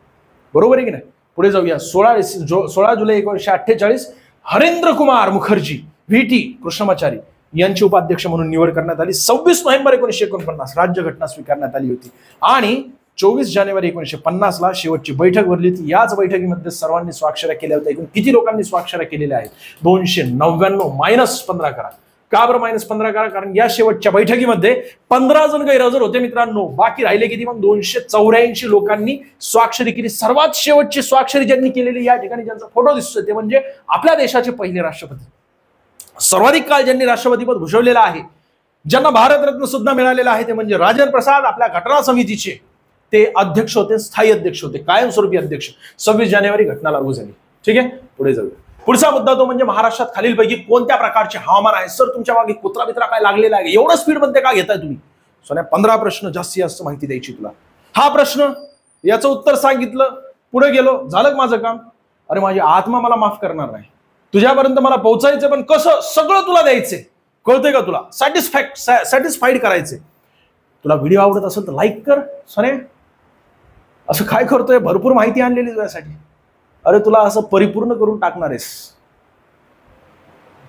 Speaker 1: बरोबर आहे की नाही? पुढे जाऊया. 16 जुलै 1948 हरेंद्र कुमार मुखर्जी VT कृष्णमाचारी यांची उपाध्यक्ष म्हणून निवड करण्यात आली. 26 नोव्हेंबर 1949 राज्यघटना स्वीकारण्यात आली होती. आणि 24 जानेवारी 1950ला शेवटची बैठक भरली होती. याच बैठकीमध्ये सर्वांनी स्वाक्षऱ्या केल्या होत्या. एकूण किती लोकांनी स्वाक्षऱ्या केलेल्या आहेत? 299 -15 करा. का बरं -15 करा? कारण या शेवटच्या बैठकीमध्ये 15 जण गैरहजर होते मित्रांनो. बाकी राहिले किती? मग 284 लोकांनी स्वाक्षरी केली. सर्वात शेवटची स्वाक्षरी ज्यांनी केलेली, या ठिकाणी ज्यांचा फोटो दिसतोय, ते म्हणजे आपल्या देशाचे पहिले राष्ट्रपती, सर्वाधिक काळ ज्यांनी राष्ट्रपतीपद भूषवलेलं आहे, ज्यांना भारतरत्न सुद्धा मिळालेला आहे, ते म्हणजे राजेंद्र प्रसाद. आपल्या घटना समितीचे ते अध्यक्ष होते, स्थायी अध्यक्ष होते, कायमस्वरूपी अध्यक्ष. 26 जानेवारी घटना लागू झाली. ठीक आहे, पुढे जाऊया. पुढचा मुद्दा तो म्हणजे महाराष्ट्रात खालीलपैकी कोणत्या प्रकारचे हवामान आहे? सर तुमच्या मागे कुत्रा बित्रा काय लागलेला आहे? एवढं स्पीड मध्ये का घेताय तुम्ही? सोन्या 15 प्रश्न जास्तीत जास्त माहिती द्यायची तुला. हा प्रश्न, याचं उत्तर सांगितलं, पुढे गेलो, झालं माझं काम. अरे माझी आत्मा मला माफ करणार नाही. तुझ्यापर्यंत मला पोहोचायचं, पण कसं? सगळं तुला द्यायचंय. कळतंय का तुला? सॅटिस्फाईड करायचंय. तुला व्हिडिओ आवडत असेल तर लाईक कर. सोन्या असं काय करतोय? भरपूर माहिती आणलेली तुझ्यासाठी. अरे तुला असं परिपूर्ण करून टाकणार आहेस.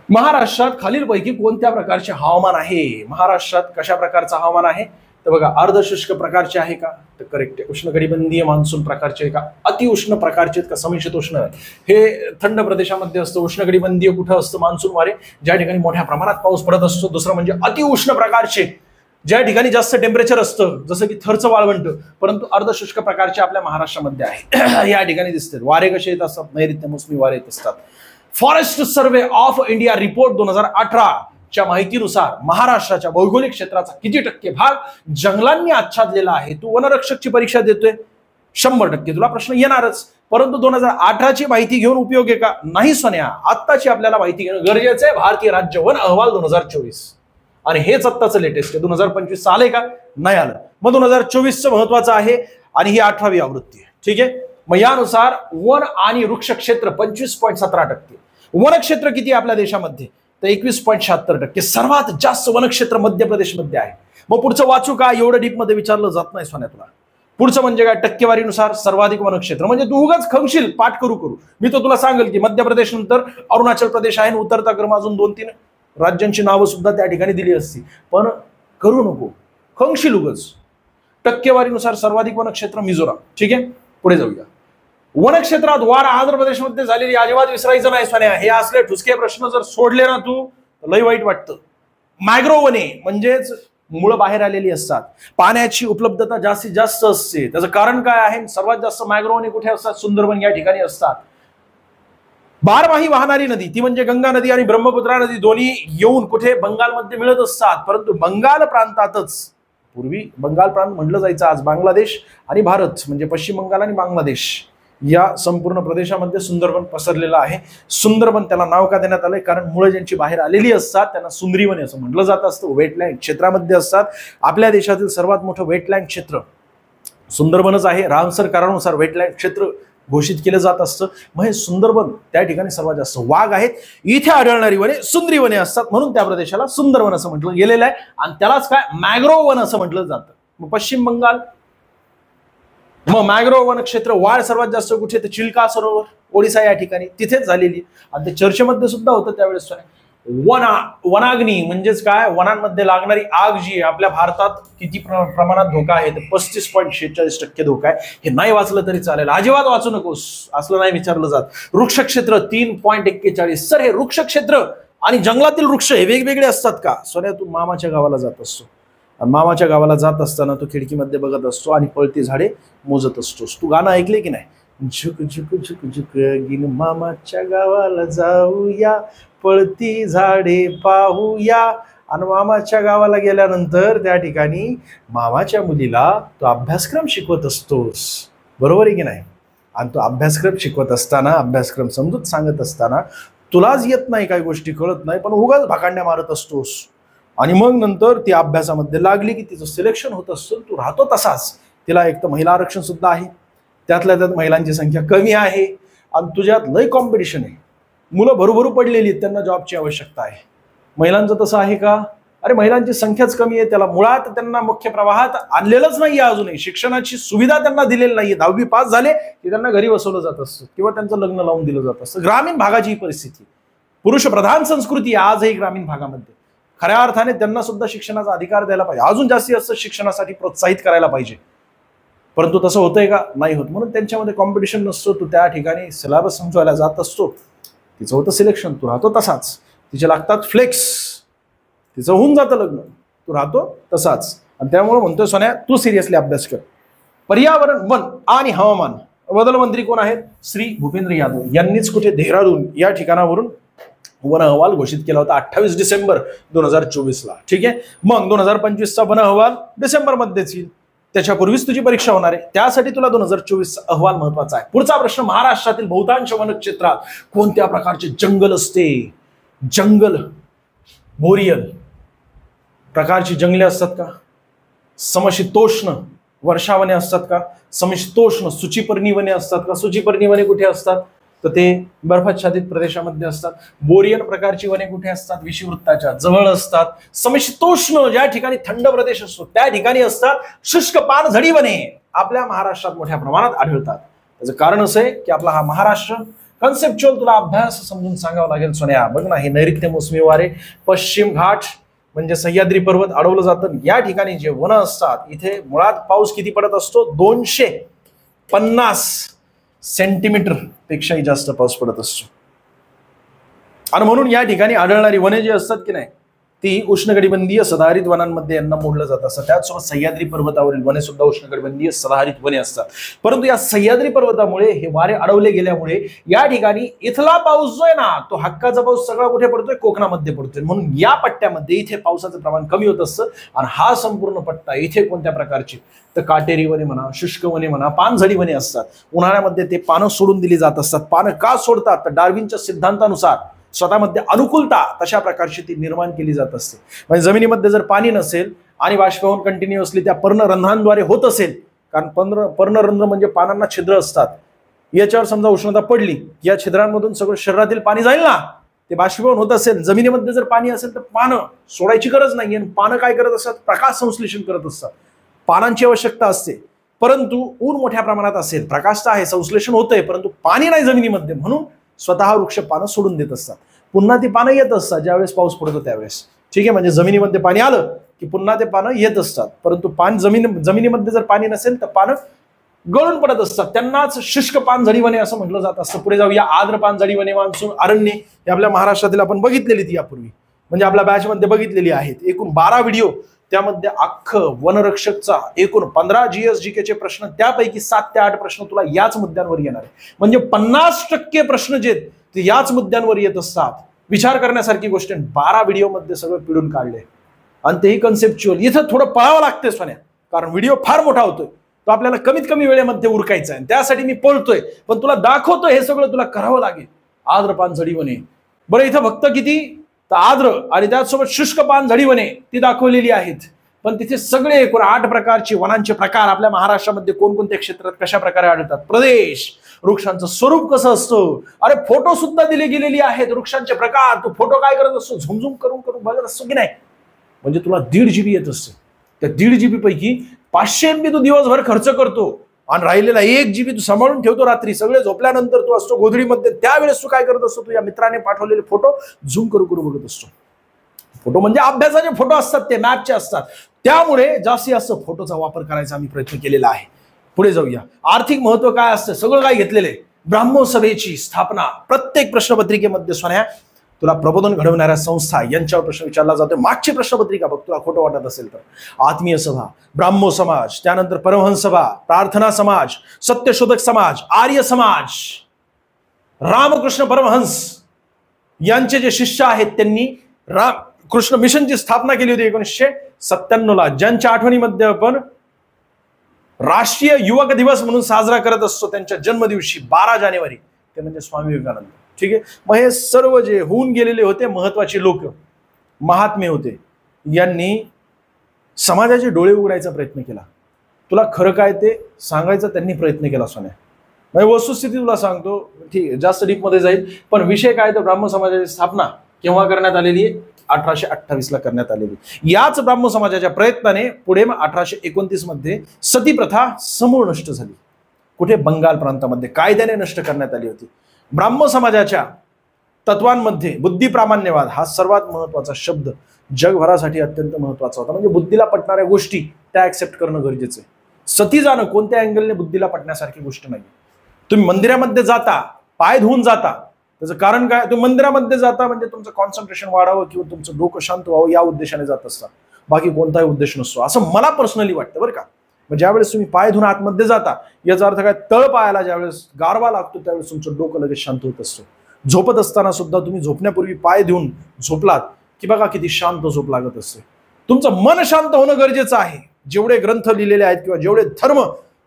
Speaker 1: महाराष्ट्रात खालीलपैकी कोणत्या प्रकारचे हवामान आहे? महाराष्ट्रात कशा प्रकारचं हवामान आहे? तर बघा, अर्धशुष्क प्रकारचे आहे का? तर करेक्ट आहे. उष्णकटिबंधीय मान्सून प्रकारचे आहे का? अतिउष्ण प्रकारचे आहेत का? समशीतोष्ण आहे. हे थंड प्रदेशामध्ये असतं. उष्णकटिबंधीय कुठं असतं? मान्सून वारे ज्या ठिकाणी मोठ्या प्रमाणात पाऊस पडत असतो. दुसरं म्हणजे अतिउष्ण प्रकारचे, ज्या ठिकाणी जास्त टेम्परेचर असतं, जसं की थरचं वाळवंट. परंतु अर्धशुष्क प्रकारचे आपल्या महाराष्ट्रामध्ये आहे. या ठिकाणी दिसतात. वारे कसे येत असतात? नैऋत्य मोसमी वारे येत असतात. Forest survey of India report 2018 च्या माहितीनुसार महाराष्ट्राच्या भौगोलिक क्षेत्राचा किती टक्के भाग जंगलांनी आच्छादलेला आहे? तू वनरक्षकची परीक्षा देतोय, 100% तुला प्रश्न येणारच. परंतु 2018ची माहिती घेऊन उपयोग आहे का? नाही सोन्या, आत्ताची आपल्याला माहिती घेणं गरजेचं आहे. भारतीय राज्य वन अहवाल 2024, आणि हेच आत्ताचं लेटेस्ट आहे. 2025 आलंय का? नाही आलं. मग 2024चं महत्वाचं आहे, आणि ही 8वी आवृत्ती आहे. ठीक आहे, मग यानुसार वन आणि वृक्ष क्षेत्र 25.17%. वनक्षेत्र किती आहे आपल्या देशामध्ये? तर 21.76%. सर्वात जास्त वनक्षेत्र मध्य प्रदेशमध्ये आहे. मग पुढचं वाचू का? एवढं डीप मध्ये विचारलं जात नाही सोन्या तुला. पुढचं म्हणजे काय? टक्केवारीनुसार सर्वाधिक वनक्षेत्र. म्हणजे तू उगाच खंगशील पाठ करू. मी तर तुला सांगेल की मध्य प्रदेश नंतर अरुणाचल प्रदेश आहे, उतरता क्रम अजून 2-3 राज्यांची नावं सुद्धा त्या ठिकाणी दिली असती. पण करू नको, खंगशील उगाच. टक्केवारीनुसार सर्वाधिक वनक्षेत्र मिझोराम. ठीक आहे, पुढे जाऊया. वनक्षेत्रात वाढ आंध्र प्रदेशमध्ये झालेली अजिबात विसरायचं नाही सोन्या. हे असले ठुसके प्रश्न जर सोडले ना तू, लय वाईट वाटतं. मॅग्रो वने म्हणजेच मुळं बाहेर आलेली असतात. पाण्याची उपलब्धता जास्तीत जास्त असते. त्याचं कारण काय आहे? सर्वात जास्त मॅग्रो वने कुठे असतात? सुंदरबन या ठिकाणी असतात. बारमाही वाहणारी नदी ती म्हणजे गंगा नदी आणि ब्रह्मपुत्रा नदी दोन्ही येऊन कुठे? बंगालमध्ये मिळत असतात. परंतु बंगाल प्रांतातच, पूर्वी बंगाल प्रांत म्हटलं जायचं, आज बांगलादेश आणि भारत म्हणजे पश्चिम बंगाल आणि बांगलादेश या संपूर्ण प्रदेशामध्ये सुंदरबन पसरलेलं आहे. सुंदरबन त्याला नाव का देण्यात आलंय? कारण मुळे ज्यांची बाहेर आलेली असतात त्यांना सुंदरीवने असं म्हटलं जात असतं. वेटलँड क्षेत्रामध्ये असतात. आपल्या देशातील सर्वात मोठं वेटलँड क्षेत्र सुंदरबनच आहे. रामसर करारानुसार वेटलँड क्षेत्र घोषित केलं जात असतं. मग हे सुंदरबन त्या ठिकाणी सर्वात जास्त वाघ आहेत. इथे आढळणारी वने सुंदरी वने असतात म्हणून त्या प्रदेशाला सुंदरवन असं म्हटलं गेलेलं आहे. आणि त्यालाच काय मॅग्रोव वन असं म्हटलं जातं. मग पश्चिम बंगाल, मग मॅग्रोव वन क्षेत्र वाढ सर्वात जास्त कुठे? तर चिल्का सरोवर ओडिसा या ठिकाणी तिथेच झालेली. आणि ते चर्चेमध्ये सुद्धा होतं त्यावेळेस. वनाग्नी म्हणजेच काय? वनांमध्ये लागणारी आग जी आहे आपल्या भारतात किती प्रमाणात धोका आहे? तर 35.46% धोका आहे. हे नाही वाचलं तरी चालेल, अजिबात वाचू नकोस असलं नाही विचारलं जात. वृक्ष क्षेत्र 3.41. सर हे वृक्ष क्षेत्र आणि जंगलातील वृक्ष हे वेगवेगळे असतात का? सोन्या तू मामाच्या गावाला जात असतो आणि मामाच्या गावाला जात असताना तू खिडकीमध्ये बघत असतो आणि पळती झाडे मोजत असतोस. तू गाणं ऐकले की नाही? झुक झुक झुक झुक गिन मामाच्या गावाला जाऊया, पळती झाडे पाहूया. आणि मामाच्या गावाला गेल्यानंतर त्या ठिकाणी मामाच्या मुलीला तो अभ्यासक्रम शिकवत असतोस, बरोबर आहे की नाही? आणि तो अभ्यासक्रम शिकवत असताना, अभ्यासक्रम समजूत सांगत असताना तुलाच येत नाही, काही गोष्टी कळत नाही, पण उगाच भाकांड्या मारत असतोस. आणि मग नंतर ती अभ्यासामध्ये लागली की तिचं सिलेक्शन होत असतं. तू राहतो तसाच. तिला एक तर महिला आरक्षण सुद्धा आहे, त्यातल्या त्यात महिलांची संख्या कमी आहे आणि तुझ्यात लय कॉम्पिटिशन आहे. मुलं भरूभरू पडलेली आहेत, त्यांना जॉबची आवश्यकता आहे. महिलांचं तसं आहे का? अरे महिलांची संख्याच कमी आहे. त्याला मुळात त्यांना मुख्य प्रवाहात आणलेलंच नाहीये. अजूनही शिक्षणाची सुविधा त्यांना दिलेली नाहीये. 10वी पास झाले की त्यांना घरी बसवलं जात असतं किंवा त्यांचं लग्न लावून दिलं जात असतं. ग्रामीण भागाची ही परिस्थिती, पुरुष प्रधान संस्कृती आजही ग्रामीण भागामध्ये. खऱ्या अर्थाने त्यांना सुद्धा शिक्षणाचा अधिकार द्यायला पाहिजे, अजून जास्तीत जास्त शिक्षणासाठी प्रोत्साहित करायला पाहिजे. परंतु तसं होतंय का? नाही होत. म्हणून त्यांच्यामध्ये कॉम्पिटिशन नसतो. तू त्या ठिकाणी सिलेबस समजवायला जात असतो, तिचं होतं सिलेक्शन, तू राहतो तसाच. तिचे लागतात फ्लेक्स, तिचं होऊन जातं लग्न, तू राहतो तसाच. आणि त्यामुळे म्हणतोय सोन्या तू सिरियसली अभ्यास कर. पर्यावरण, वन आणि हवामान बदल मंत्री कोण आहेत? श्री भूपेंद्र यादव यांनीच कुठे देहरादून या ठिकाणावरून वन अहवाल घोषित केला होता 28 डिसेंबर 2024ला. ठीक आहे. मग 2025चा वन अहवाल डिसेंबर मध्येच येईल, त्याच्यापूर्वीच तुझी परीक्षा होणार आहे. त्यासाठी तुला 2024 अहवाल महत्वाचा आहे. पुढचा प्रश्न, महाराष्ट्रातील बहुतांश वनक्षेत्रात कोणत्या प्रकारचे जंगल असते? जंगल, बोरियल प्रकारची जंगले असतात का? समशीतोष्ण वर्षावने असतात का? समशीतोष्ण सूचीपर्णी वने असतात का? सूचीपर्णी वने कुठे असतात? तर ते बर्फाच्छादित प्रदेशामध्ये असतात. बोरियल प्रकारची वने कुठे असतात? विषुववृत्ताच्या जवळ असतात. समशीतोष्ण ज्या ठिकाणी थंड प्रदेश असतो त्या ठिकाणी असतात. शुष्क पानझडी वने आपल्या महाराष्ट्रात मोठ्या प्रमाणात आढळतात. त्याचं कारण असं आहे की आपला हा महाराष्ट्र कन्सेप्च्युअल तुला अभ्यास समजून सांगावा लागेल सोन्या. बघ ना, हे नैऋत्य मोसमी वारे, पश्चिम घाट म्हणजे सह्याद्री पर्वत अडवलं जातं. या ठिकाणी जे वन असतात इथे मुळात पाऊस किती पडत असतो? 250 सेंटीमीटर पेक्षाही जास्त पाऊस पडत असतो. आणि म्हणून या ठिकाणी आढळणारी वने जी असतात की नाही ती उष्णकटिबंधीय सदाहरित वनांमध्ये यांना मोडलं जात असतं. त्याचसोबत सह्याद्री पर्वतावरील वने सुद्धा उष्णकटिबंधीय सदाहरित वने असतात. परंतु या सह्याद्री पर्वतामुळे हे वारे अडवले गेल्यामुळे या ठिकाणी इथला पाऊस जो आहे ना तो हक्काचा पाऊस सगळा कुठे पडतोय? कोकणामध्ये पडतोय. म्हणून या पट्ट्यामध्ये इथे पावसाचं प्रमाण कमी होत असतं. आणि हा संपूर्ण पट्टा इथे कोणत्या प्रकारची? तर काटेरी वने म्हणा, शुष्क वने म्हणा, पानझडी वने असतात. उन्हाळ्यामध्ये ते पानं सोडून दिली जात असतात. पानं का सोडतात? तर डार्विनच्या सिद्धांतानुसार स्वतःमध्ये अनुकूलता तशा प्रकारची ती निर्माण केली जात असते. म्हणजे जमिनीमध्ये जर पाणी नसेल आणि बाष्पीभवन कंटिन्युअसली त्या पर्णरंध्रांद्वारे होत असेल, कारण पर्णरंध्र म्हणजे पानांना छिद्र असतात, याच्यावर समजा उष्णता पडली, या छिद्रांमधून सगळं शरीरातील पाणी जाईल ना, ते बाष्पीभवन होत असेल. जमिनीमध्ये जर पाणी असेल तर पानं सोडायची गरज नाही. आणि पानं काय करत असतात? प्रकाश संश्लेषण करत असतात. पानांची आवश्यकता असते. परंतु ऊन मोठ्या प्रमाणात असेल, प्रकाश तर आहे, संश्लेषण होतंय, परंतु पाणी नाही जमिनीमध्ये, म्हणून स्वतः वृक्ष पानं सोडून देत असतात. पुन्हा ती पानं येत असतात ज्यावेळेस पाऊस पडतो त्यावेळेस. ठीक आहे. म्हणजे जमिनीमध्ये पाणी आलं की पुन्हा ते पानं येत असतात. परंतु जमिनीमध्ये जर पाणी नसेल तर पानं गळून पडत असतात. त्यांनाच शुष्क पानझडी वने असं म्हटलं जात असतं. पुढे जाऊया. आर्द्र पानझडी वने, मान्सून अरण्ये हे आपल्या महाराष्ट्रातील आपण बघितलेली ती यापूर्वी, म्हणजे आपल्या बॅचमध्ये बघितलेली आहेत. एकूण 12 व्हिडिओ, त्यामध्ये अख्खं वनरक्षकचा एकूण 15 GS/GK प्रश्न, त्यापैकी 7 ते 8 प्रश्न तुला याच मुद्द्यांवर येणार आहे. म्हणजे 50% प्रश्न जे ते याच मुद्द्यांवर येत असतात. विचार करण्यासारखी गोष्ट. 12 व्हिडिओमध्ये सगळं पिळून काढले आणि तेही कन्सेप्च्युअल. इथं थोडं पळावं लागतंय सोन्या, कारण व्हिडिओ फार मोठा होतोय. तो आपल्याला कमीत कमी वेळेमध्ये उरकायचा आहे. त्यासाठी मी पळतोय, पण तुला दाखवतोय हे सगळं तुला करावं लागेल. आर्द्र पान झडी वने. बरं, इथं फक्त किती तर आर्द्र आणि त्याचसोबत शुष्क पान झडी वने ती दाखवलेली आहेत. पण तिथे सगळे एकूण 8 प्रकारचे वनांचे प्रकार आपल्या महाराष्ट्रामध्ये कोणकोणत्या क्षेत्रात कशा प्रकारे आढळतात, प्रदेश, वृक्षांचं स्वरूप कसं असतं, अरे फोटो सुद्धा दिले गेलेली आहेत वृक्षांचे प्रकार. तू फोटो काय करत असतो, झुमझुम करून करून बघत असतो की नाही. म्हणजे तुला 1.5 GB येत असते. त्या 1.5 GB पैकी 500 MB तू दिवसभर खर्च करतो आणि राहिलेला 1 GB तू सांभाळून ठेवतो. रात्री सगळे झोपल्यानंतर तू असतो गोधडीमध्ये, त्यावेळेस तू काय करत असतो, तुझ्या मित्राने पाठवलेले फोटो झूम करू करू बघत असतो. फोटो म्हणजे अभ्यासाचे फोटो असतात, ते मॅपचे असतात. त्यामुळे जास्तीत जास्त फोटोचा वापर करायचा आम्ही प्रयत्न केलेला आहे. पुढे जाऊया. आर्थिक महत्व काय असतं, सगळं काय घेतलेले. ब्राह्मोसभेची स्थापना प्रत्येक प्रश्नपत्रिकेमध्ये सोन्या तुला प्रबोधन घडवणाऱ्या संस्था यांच्यावर प्रश्न विचारला जातो. मागची प्रश्नपत्रिका बघ, तुला खोटं वाटत असेल तर. आत्मीय सभा, ब्राह्मो समाज, त्यानंतर परमहंस सभा, प्रार्थना समाज, सत्यशोधक समाज, आर्य समाज, रामकृष्ण परमहंस यांचे जे शिष्य आहेत त्यांनी रामकृष्ण मिशनची स्थापना केली होती 1997 ला, ज्यांच्या आठवणीमध्ये आपण राष्ट्रीय युवक दिवस म्हणून साजरा करत असतो. त्यांच्या जन्मदिवशी 12 जानेवारी, ते म्हणजे स्वामी विवेकानंद. ठीक आहे. मग हे सर्व जे होऊन गेलेले होते महत्वाचे लोक, महात्मे होते, यांनी समाजाचे डोळे उघडायचा प्रयत्न केला. तुला खरं काय ते सांगायचा त्यांनी प्रयत्न केला सोन्या. म्हणजे वस्तुस्थिती तुला सांगतो, ठीक आहे, जास्त डीप मध्ये जाईल. पण विषय काय तर ब्राह्मण समाजाची स्थापना केव्हा करण्यात आलेली आहे, 1828 ला करण्यात आलेली. याच ब्राह्मण समाजाच्या प्रयत्नाने पुढे 1829 मध्ये सती प्रथा समूळ नष्ट झाली. कुठे, बंगाल प्रांतामध्ये कायद्याने नष्ट करण्यात आली होती. ब्राह्मण समाजाच्या तत्वांमध्ये बुद्धिप्रामाण्यवाद हा सर्वात महत्वाचा शब्द जगभरासाठी अत्यंत महत्वाचा होता. म्हणजे बुद्धीला पटणाऱ्या गोष्टी त्या ऍक्सेप्ट करणं गरजेचं आहे. सती जाणं कोणत्या अँगलने बुद्धीला पटण्यासारखी गोष्ट नाही. तुम्ही मंदिरामध्ये जाता, पाय धुवून जाता, त्याचं कारण काय, तुम्ही मंदिरामध्ये जाता म्हणजे तुमचं कॉन्सन्ट्रेशन वाढावं किंवा तुमचं डोकं शांत व्हावं या उद्देशाने जात असता, बाकी कोणताही उद्देश नसतो, असं मला पर्सनली वाटतं बरं का. मग ज्यावेळेस तुम्ही पाय धुवून आतमध्ये जाता, याचा अर्थ काय, तळ पायाला ज्यावेळेस गारवा लागतो त्यावेळेस तुमचं डोकं लगेच शांत होत असतं. झोपत असताना सुद्धा तुम्ही झोपण्यापूर्वी पाय धुवून झोपलात की बघा किती शांत झोप लागत असते. तुमचं मन शांत होणं गरजेचं आहे. जेवढे ग्रंथ लिहिलेले आहेत किंवा जेवढे धर्म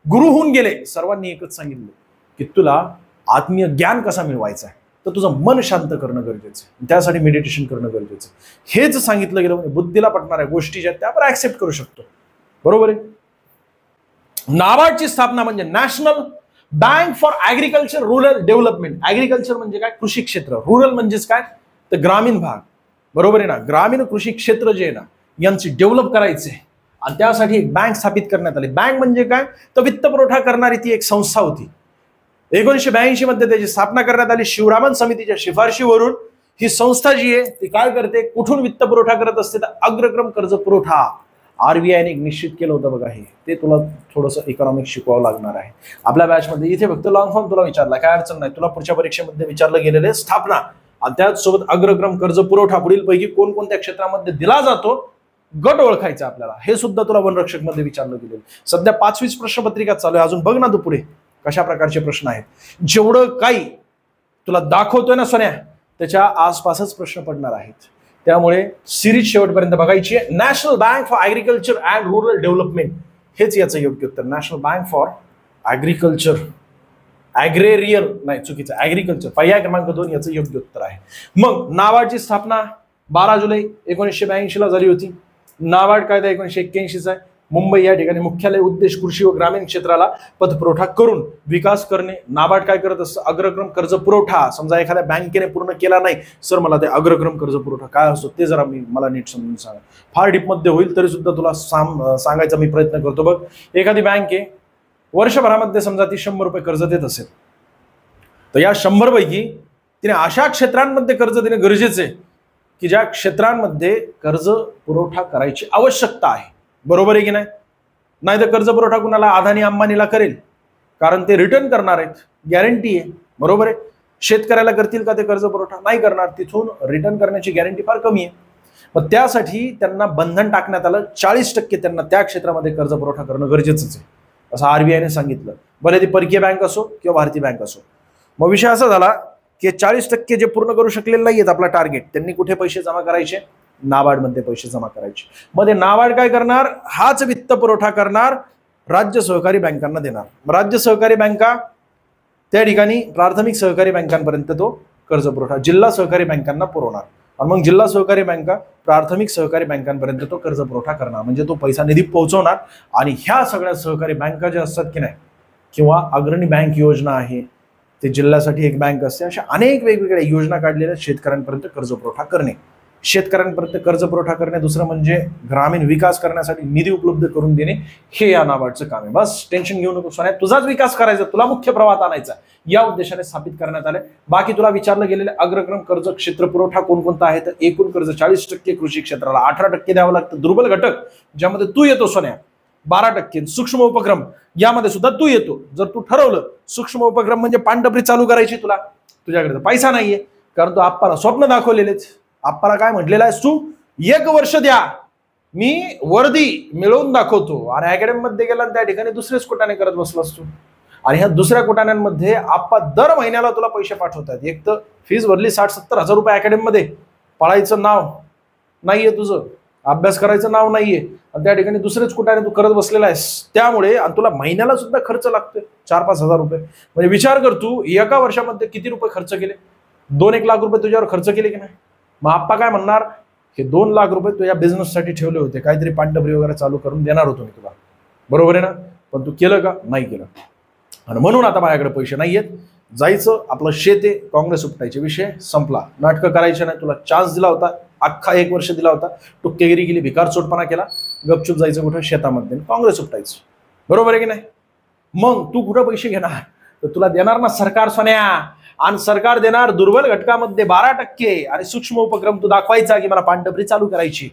Speaker 1: गुरु होऊन गेले, सर्वांनी एकच सांगितलं की तुला आत्मीय ज्ञान कसा मिळवायचा आहे, तर तुझं मन शांत करणं गरजेचं आहे. त्यासाठी मेडिटेशन करणं गरजेचं आहे. हेच सांगितलं गेलं. म्हणजे बुद्धीला पटणाऱ्या गोष्टी ज्या त्या आपण ऍक्सेप्ट करू शकतो. बरोबर आहे. नाबार्डची स्थापना म्हणजे national bank for agriculture rural development. Agriculture म्हणजे काय, कृषी क्षेत्र. रूरल म्हणजेच काय तर ग्रामीण भाग. बरोबर आहे ना. ग्रामीण कृषी क्षेत्र जे आहे ना यांची डेव्हलप करायचे आणि त्यासाठी एक बँक स्थापित करण्यात आली. बँक म्हणजे काय तर वित्त पुरवठा करणारी ती एक संस्था होती. 1982 मध्ये त्याची स्थापना करण्यात आली. शिवरामन समितीच्या शिफारशीवरून ही संस्था जी आहे ती काय करते, कुठून वित्त पुरवठा करत असते तर अग्रक्रम कर्ज पुरवठा. आरबीआयने निश्चित केलं होतं बघा. हे ते तुला थोडंसं इकॉनॉमिक्स शिकवावं लागणार आहे आपल्या बॅचमध्ये. इथे फक्त लॉंग फॉर्म तुला विचारला, काय अडचण नाही. तुला पुढच्या परीक्षेमध्ये विचारलं गेलेलं आहे स्थापना आणि त्याचसोबत अग्रक्रम कर्ज पुरवठा पुढील पैकी कोणकोणत्या क्षेत्रामध्ये दिला जातो, गट ओळखायचा आपल्याला. हे सुद्धा तुला वनरक्षक मध्ये विचारलं गेलेलं. सध्या 5वीच प्रश्नपत्रिका चालू आहे. अजून बघ ना तू पुढे कशा प्रकारचे प्रश्न आहेत. जेवढं काही तुला दाखवतोय ना सोन्या, त्याच्या आसपासच प्रश्न पडणार आहेत. त्यामुळे सिरीज शेवटपर्यंत बघायची आहे. National bank for agriculture and rural development हेच याचं योग्य उत्तर. नॅशनल बँक फॉर ऍग्रिकल्चर, ऍग्रेरियल नाही, चुकीचं, ऍग्रिकल्चर. पर्याय क्रमांक 2 याचं योग्य उत्तर आहे. मग नाबार्डची स्थापना 12 जुलै 1982 ला झाली होती. नाबार्ड कायदा 1981 चा आहे. मुंबई या ठिकाणी मुख्यालय. उद्देश कृषी व ग्रामीण क्षेत्राला पतपुरवठा करून विकास करणे. नाबार्ड काय करत असतं, अग्रक्रम कर्ज पुरवठा. समजा एखाद्या बँकेने पूर्ण केला नाही, सर मला ते अग्रक्रम कर्ज पुरवठा काय असतो ते जरा मला नीट समजून सांगा. फार डीप मध्ये होईल तरी सुद्धा तुला सांगायचा मी प्रयत्न करतो. बघ, एखादी बँक आहे, वर्षभरामध्ये समजा ती 100 रुपये कर्ज देत असेल, तर या 100 पैकी तिने अशा क्षेत्रांमध्ये कर्ज देणे गरजेचे आहे की ज्या क्षेत्रांमध्ये कर्ज पुरवठा करायची आवश्यकता आहे. बरोबर आहे की नाही. नाही तर कर्ज पुरवठा कुणाला, अदानी अंबानीला करेल, कारण ते रिटर्न करणार आहेत, गॅरंटी आहे. बरोबर आहे. शेतकऱ्याला करतील का ते कर्ज पुरवठा, नाही करणार. तिथून रिटर्न करण्याची गॅरंटी फार कमी आहे. मग त्यासाठी त्यांना बंधन टाकण्यात आलं. 40% त्यांना त्या क्षेत्रामध्ये कर्ज पुरवठा करणं गरजेचंच आहे, असं आरबीआयने सांगितलं. भले ती परकीय बँक असो किंवा भारतीय बँक असो. मग विषय असा झाला की 40% जे पूर्ण करू शकलेले नाहीयेत आपला टार्गेट, त्यांनी कुठे पैसे जमा करायचे, नाबार्ड मध्ये पैसे जमा करायचे. मध्ये नाबार्ड काय करणार, हाच वित्त पुरवठा करणार राज्य सहकारी बँकांना देणार। राज्य सहकारी बँका त्या ठिकाणी प्राथमिक सहकारी बँकांपर्यंत तो कर्ज पुरवठा, जिल्हा सहकारी बँकांना पुरवणार आणि मग जिल्हा सहकारी बँका प्राथमिक सहकारी बँकांपर्यंत तो कर्ज पुरवठा करणार, म्हणजे तो पैसा निधी पोहोचवणार। आणि ह्या सगळ्या सहकारी बँका ज्या असतात की नाही, किंवा अग्रणी बँक योजना आहे, ते जिल्ह्यासाठी एक बँक असते, अशा अनेक वेगवेगळ्या योजना काढलेल्या शेतकऱ्यांपर्यंत कर्ज पुरवठा करणे। शेतकऱ्यांपर्यंत कर्ज पुरवठा करणे, दुसरं म्हणजे ग्रामीण विकास करण्यासाठी निधी उपलब्ध करून देणे, हे या नाबार्डचं काम आहे। बस टेन्शन घेऊ नको सोन्या, तुझाच विकास करायचा, तुला मुख्य प्रवाहात आणायचा, या उद्देशाने स्थापित करण्यात आले। बाकी तुला विचारलं गेलेले अग्रक्रम कर्ज क्षेत्र पुरवठा कोणकोणता आहे, तर एकूण कर्ज 40% कृषी क्षेत्राला, 18% द्यावं लागतं दुर्बल घटक ज्यामध्ये तू येतो सोन्या, 12%, सूक्ष्म उपक्रम यामध्ये सुद्धा तू येतो। जर तू ठरवलं सूक्ष्म उपक्रम म्हणजे पानटपरी चालू करायची, तुझ्याकडे पैसा नाहीये, कारण तू आप्पाला स्वप्न दाखवलेलेच, आप्पाला काय म्हटलेलं आहेस तू, 1 वर्ष द्या मी वर्दी मिळवून दाखवतो, आणि अकॅडमी मध्ये गेला त्या ठिकाणी दुसरेच कुटाणे करत बसलास तू। आणि ह्या दुसऱ्या कुटाण्यांमध्ये आप्पा दर महिन्याला तुला पैसे पाठवतात, एक तर फीस भरली 60-70 हजार रुपये अकॅडमी मध्ये, पळायचं नाव नाहीये तुझं, अभ्यास करायचं नाव नाहीये, आणि त्या ठिकाणी दुसरेच कुटाने तू करत बसलेला आहेस, त्यामुळे आणि तुला महिन्याला सुद्धा खर्च लागतोय 4-5 हजार रुपये। म्हणजे विचार कर तू एका वर्षामध्ये किती रुपये खर्च केले, 2-1 लाख रुपये तुझ्यावर खर्च केले की नाही। मग आप्पा काय म्हणणार, हे 2 लाख रुपये तुझ्या बिझनेससाठी ठेवले होते, काहीतरी पानटपरी वगैरे चालू करून देणार होतो मी तुला, बरोबर आहे ना, पण तू केलं का, नाही केलं, आणि म्हणून आता माझ्याकडे पैसे नाहीयेत, जायचं आपलं शेत आहे, काँग्रेस उपटायचे, विषय संपला, नाटकं करायचे नाही, तुला चान्स दिला होता, अख्खा 1 वर्ष दिला होता, टुक्केगिरी केली, भिकार चोटपणा केला, गपचूप जायचं कुठं शेतामध्ये, काँग्रेस उपटायचं, बरोबर आहे की नाही। मग तू कुठं पैसे घेणार, तर तुला देणार ना सरकार सोन्या, आणि सरकार देणार दुर्बल घटकामध्ये 12%, आणि सूक्ष्म उपक्रम तू दाखवायचा की मला पानटपरी चालू करायची।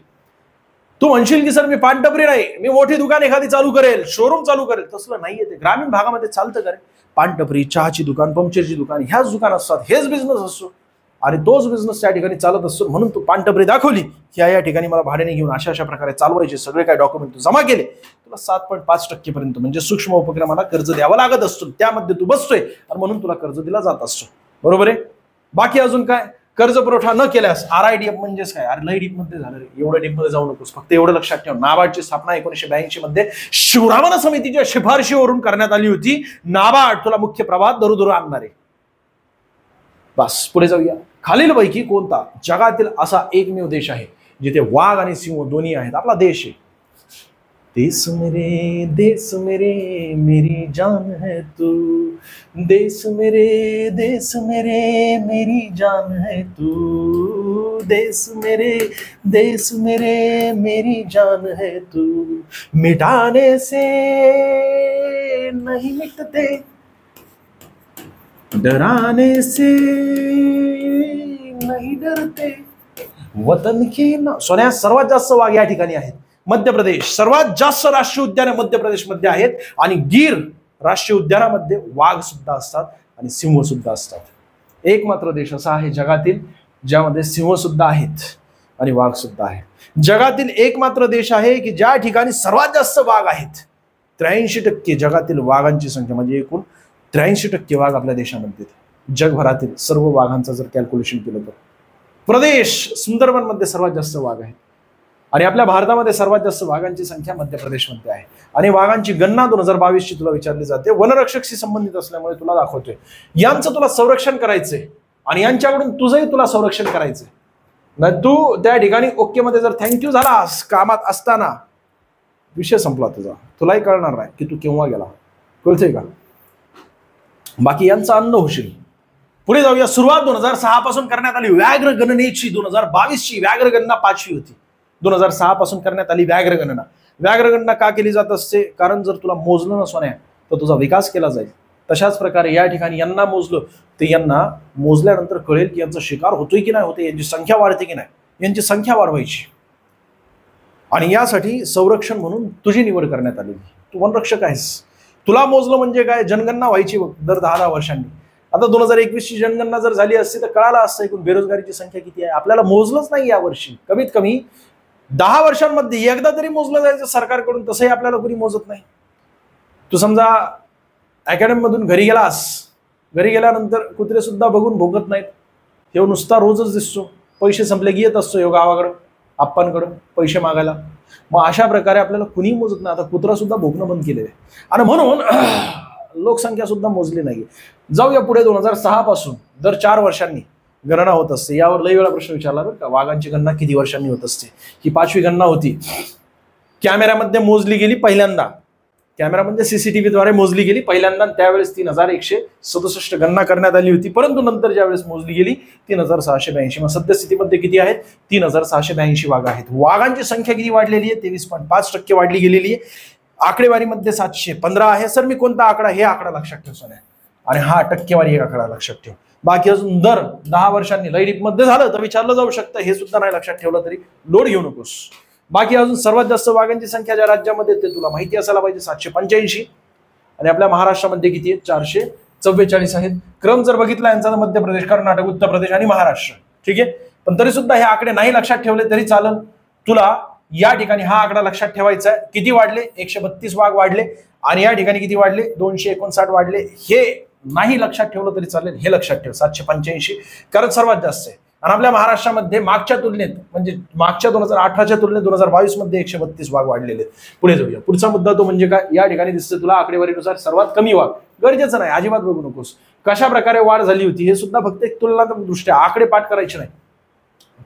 Speaker 1: तू म्हणशील की सर मी पानटपरी नाही, मी मोठी दुकान एखादी चालू करेल, शोरूम चालू करेल, तसलं नाहीये ते, ग्रामीण भागामध्ये चालतं का रे, पानटपरी, चहाची दुकान, पंक्चरची दुकान, ह्याच दुकान असतात, हेच बिझनेस असतो, आणि तोच बिझनेस त्या ठिकाणी चालत असतो, म्हणून तू पानटपरी दाखवली की या ठिकाणी मला भाड्याने घेऊन अशा प्रकारे चालवायचे, सगळे काय डॉक्युमेंट तू जमा केले, तुला 7.5% पर्यंत म्हणजे सूक्ष्म उपक्रमाला कर्ज द्यावं लागत असतो, त्यामध्ये तू बसतोय, आणि म्हणून तुला कर्ज दिला जात असतो, बरोबर आहे। बाकी अजून काय, कर्ज पुरवठा न केल्यास RIDF म्हणजेच काय, अरे लई डीप मध्ये झालं रे, एवढं डीप मध्ये जाऊ नकोस, फक्त एवढं लक्षात ठेव, नाबार्डची स्थापना 1982 मध्ये शिवरामन समितीच्या शिफारशीवरून करण्यात आली होती। नाबार्ड तुला मुख्य प्रवाहात धरू आणणार आहे। बस पुढे जाऊया, खालीलपैकी कोणता जगातील असा एकमेव देश आहे जिथे वाघ आणि सिंह दोन्ही आहेत, आपला देश आहे। देश मेरे मेरी जान है तू, देश मेरे मेरी जान है तू, देश मेरे मेरी जान है तू, मिटाने से नहीं मिटते, डराने से नहीं डरते, वतन की ना। सोन्या सर्वात जास्त वाघ या ठिकाणी आहेत, मध्य प्रदेश, सर्वात जास्त राष्ट्रीय उद्याने मध्य प्रदेश मध्ये आहेत, आणि गिर राष्ट्रीय उद्यानामध्ये वाघ सुद्धा असतात आणि सिंह सुद्धा असतात। एकमात्र देश असा आहे जगातील ज्यामध्ये सिंह सुद्धा आहेत आणि वाघ सुद्धा आहेत। जगातील एकमात्र देश आहे की ज्या ठिकाणी सर्वात जास्त वाघ आहेत, 83% जगातील वाघांची संख्या, म्हणजे एकूण 83% वाघ आपल्या देशामध्ये, जगभरातील सर्व वाघांचं जर कॅल्क्युलेशन केलं तर प्रदेश सुंदरबन मध्ये सर्वात जास्त वाघ आहेत, आणि आपल्या भारतामध्ये सर्वात जास्त वाघांची संख्या मध्य प्रदेशमध्ये आहे। आणि वाघांची गणना 2022 ची तुला विचारली जाते, वनरक्षकशी संबंधित असल्यामुळे तुला दाखवतोय, यांचं तुला संरक्षण करायचंय, आणि यांच्याकडून तुझंही तुला संरक्षण करायचंय ना। तू त्या ठिकाणी ओके मध्ये जर थँक्यू झालास कामात असताना, विषय संपला तुझा, तुलाही कळणार नाही की तू केव्हा गेला, कळतंय का। बाकी यांचं अन्न होशील। पुढे जाऊया, सुरुवात 2006 पासून करण्यात आली व्याघ्र गणनेची, 2022 ची व्याघ्र गणना 5वी होती, 2006 पासून करण्यात आली व्याघ्र गणना। व्याघ्र गणना का केली जात असते, कारण जर तुला मोजलं ना सोन्या तर तुझा विकास केला जाईल। तशाच प्रकारे या ठिकाणी यांना मोजलं तर यांना मोजल्यानंतर कळेल की यांचा शिकार होतोय की नाही होते, यांची संख्या वाढते की नाही, यांची संख्या वाढवायची, आणि यासाठी संरक्षण म्हणून तुझी निवड करण्यात आली। तू वनरक्षक आहेस, तुला मोजलं म्हणजे काय, जनगणना व्हायची दर 10 वर्षांनी। आता 2021 ची जनगणना जर झाली असती तर कळालं असतं एकूण बेरोजगारीची संख्या किती आहे, आपल्याला मोजलंच नाही या वर्षी। कमीत कमी 10 वर्षांमध्ये एकदा तरी मोजलं जायचं सरकारकडून, तसंही आपल्याला कोणी मोजत नाही। तू समजा अकॅडमी मधून घरी गेलास, घरी गेल्यानंतर कुत्रे सुद्धा बघून भोगत नाहीत, हे नुसता रोजच दिसतो, पैसे संपले की येत असतो हे गावाकडं, आप्पांकडं पैसे मागायला. मग अशा प्रकारे आपल्याला कुणी मोजत नाही. आता कुत्रा सुद्धा भोगणं बंद केलेलं आहे आणि म्हणून लोकसंख्या सुद्धा मोजली नाही. जाऊया पुढे. 2006 पासून दर 4 वर्षांनी गणना होत असते. यावर लई वेळा प्रश्न विचारला बरं का, वाघांची गणना किती वर्षांनी होत असते. ही 5वी गणना होती. कॅमेऱ्यामध्ये मोजली गेली पहिल्यांदा. कॅमेरामध्ये सीसीटीव्हीद्वारे मोजली गेली पहिल्यांदा. त्यावेळेस 3167 गणना करण्यात आली होती. परंतु नंतर ज्यावेळेस मोजली गेली 3682. मग सद्यस्थितीमध्ये किती आहेत? 3682 वाघ आहेत. वाघांची संख्या किती वाढलेली आहे? 23.5% वाढली गेलेली आहे. आकडेवारीमध्ये 715 आहे. सर मी कोणता आकडा? हे आकडा लक्षात ठेव सोन्या. आणि हा टक्केवारी एक आकडा लक्षात ठेव. बाकी अजून दर 10 वर्षांनी लई मध्ये झालं तर विचारलं जाऊ शकतं. हे सुद्धा नाही लक्षात ठेवलं तरी लोड घेऊ नकोस. बाकी अजून सर्वात जास्त वाघांची संख्या ज्या राज्यामध्ये ते तुला माहिती असायला पाहिजे 785. आणि आपल्या महाराष्ट्रामध्ये किती आहेत? 444 आहेत. क्रम जर बघितला यांचा तर मध्य प्रदेश, कर्नाटक, उत्तर प्रदेश आणि महाराष्ट्र. ठीक आहे. पण तरी सुद्धा हे आकडे नाही लक्षात ठेवले तरी चालेल. तुला या ठिकाणी हा आकडा लक्षात ठेवायचा आहे. किती वाढले? 132 वाघ वाढले. आणि या ठिकाणी किती वाढले? 259 वाढले. हे नाही लक्षात ठेवलं तरी चालेल, हे लक्षात ठेव 785 कारण सर्वात जास्त आहे. आणि आपल्या महाराष्ट्रामध्ये मागच्या तुलनेत म्हणजे मागच्या 2018च्या तुलनेत 2022 मध्ये 132 वाघ वाढलेले. पुढे जाऊया. पुढचा मुद्दा तो म्हणजे काय? या ठिकाणी दिसतं तुला आकडेवारीनुसार सर्वात कमी वाघ. गरजेचं नाही, अजिबात बघू नकोस. कशा प्रकारे वाढ झाली होती हे सुद्धा फक्त एक तुलनात्मक दृष्ट्या. आकडे पाठ करायचे नाही,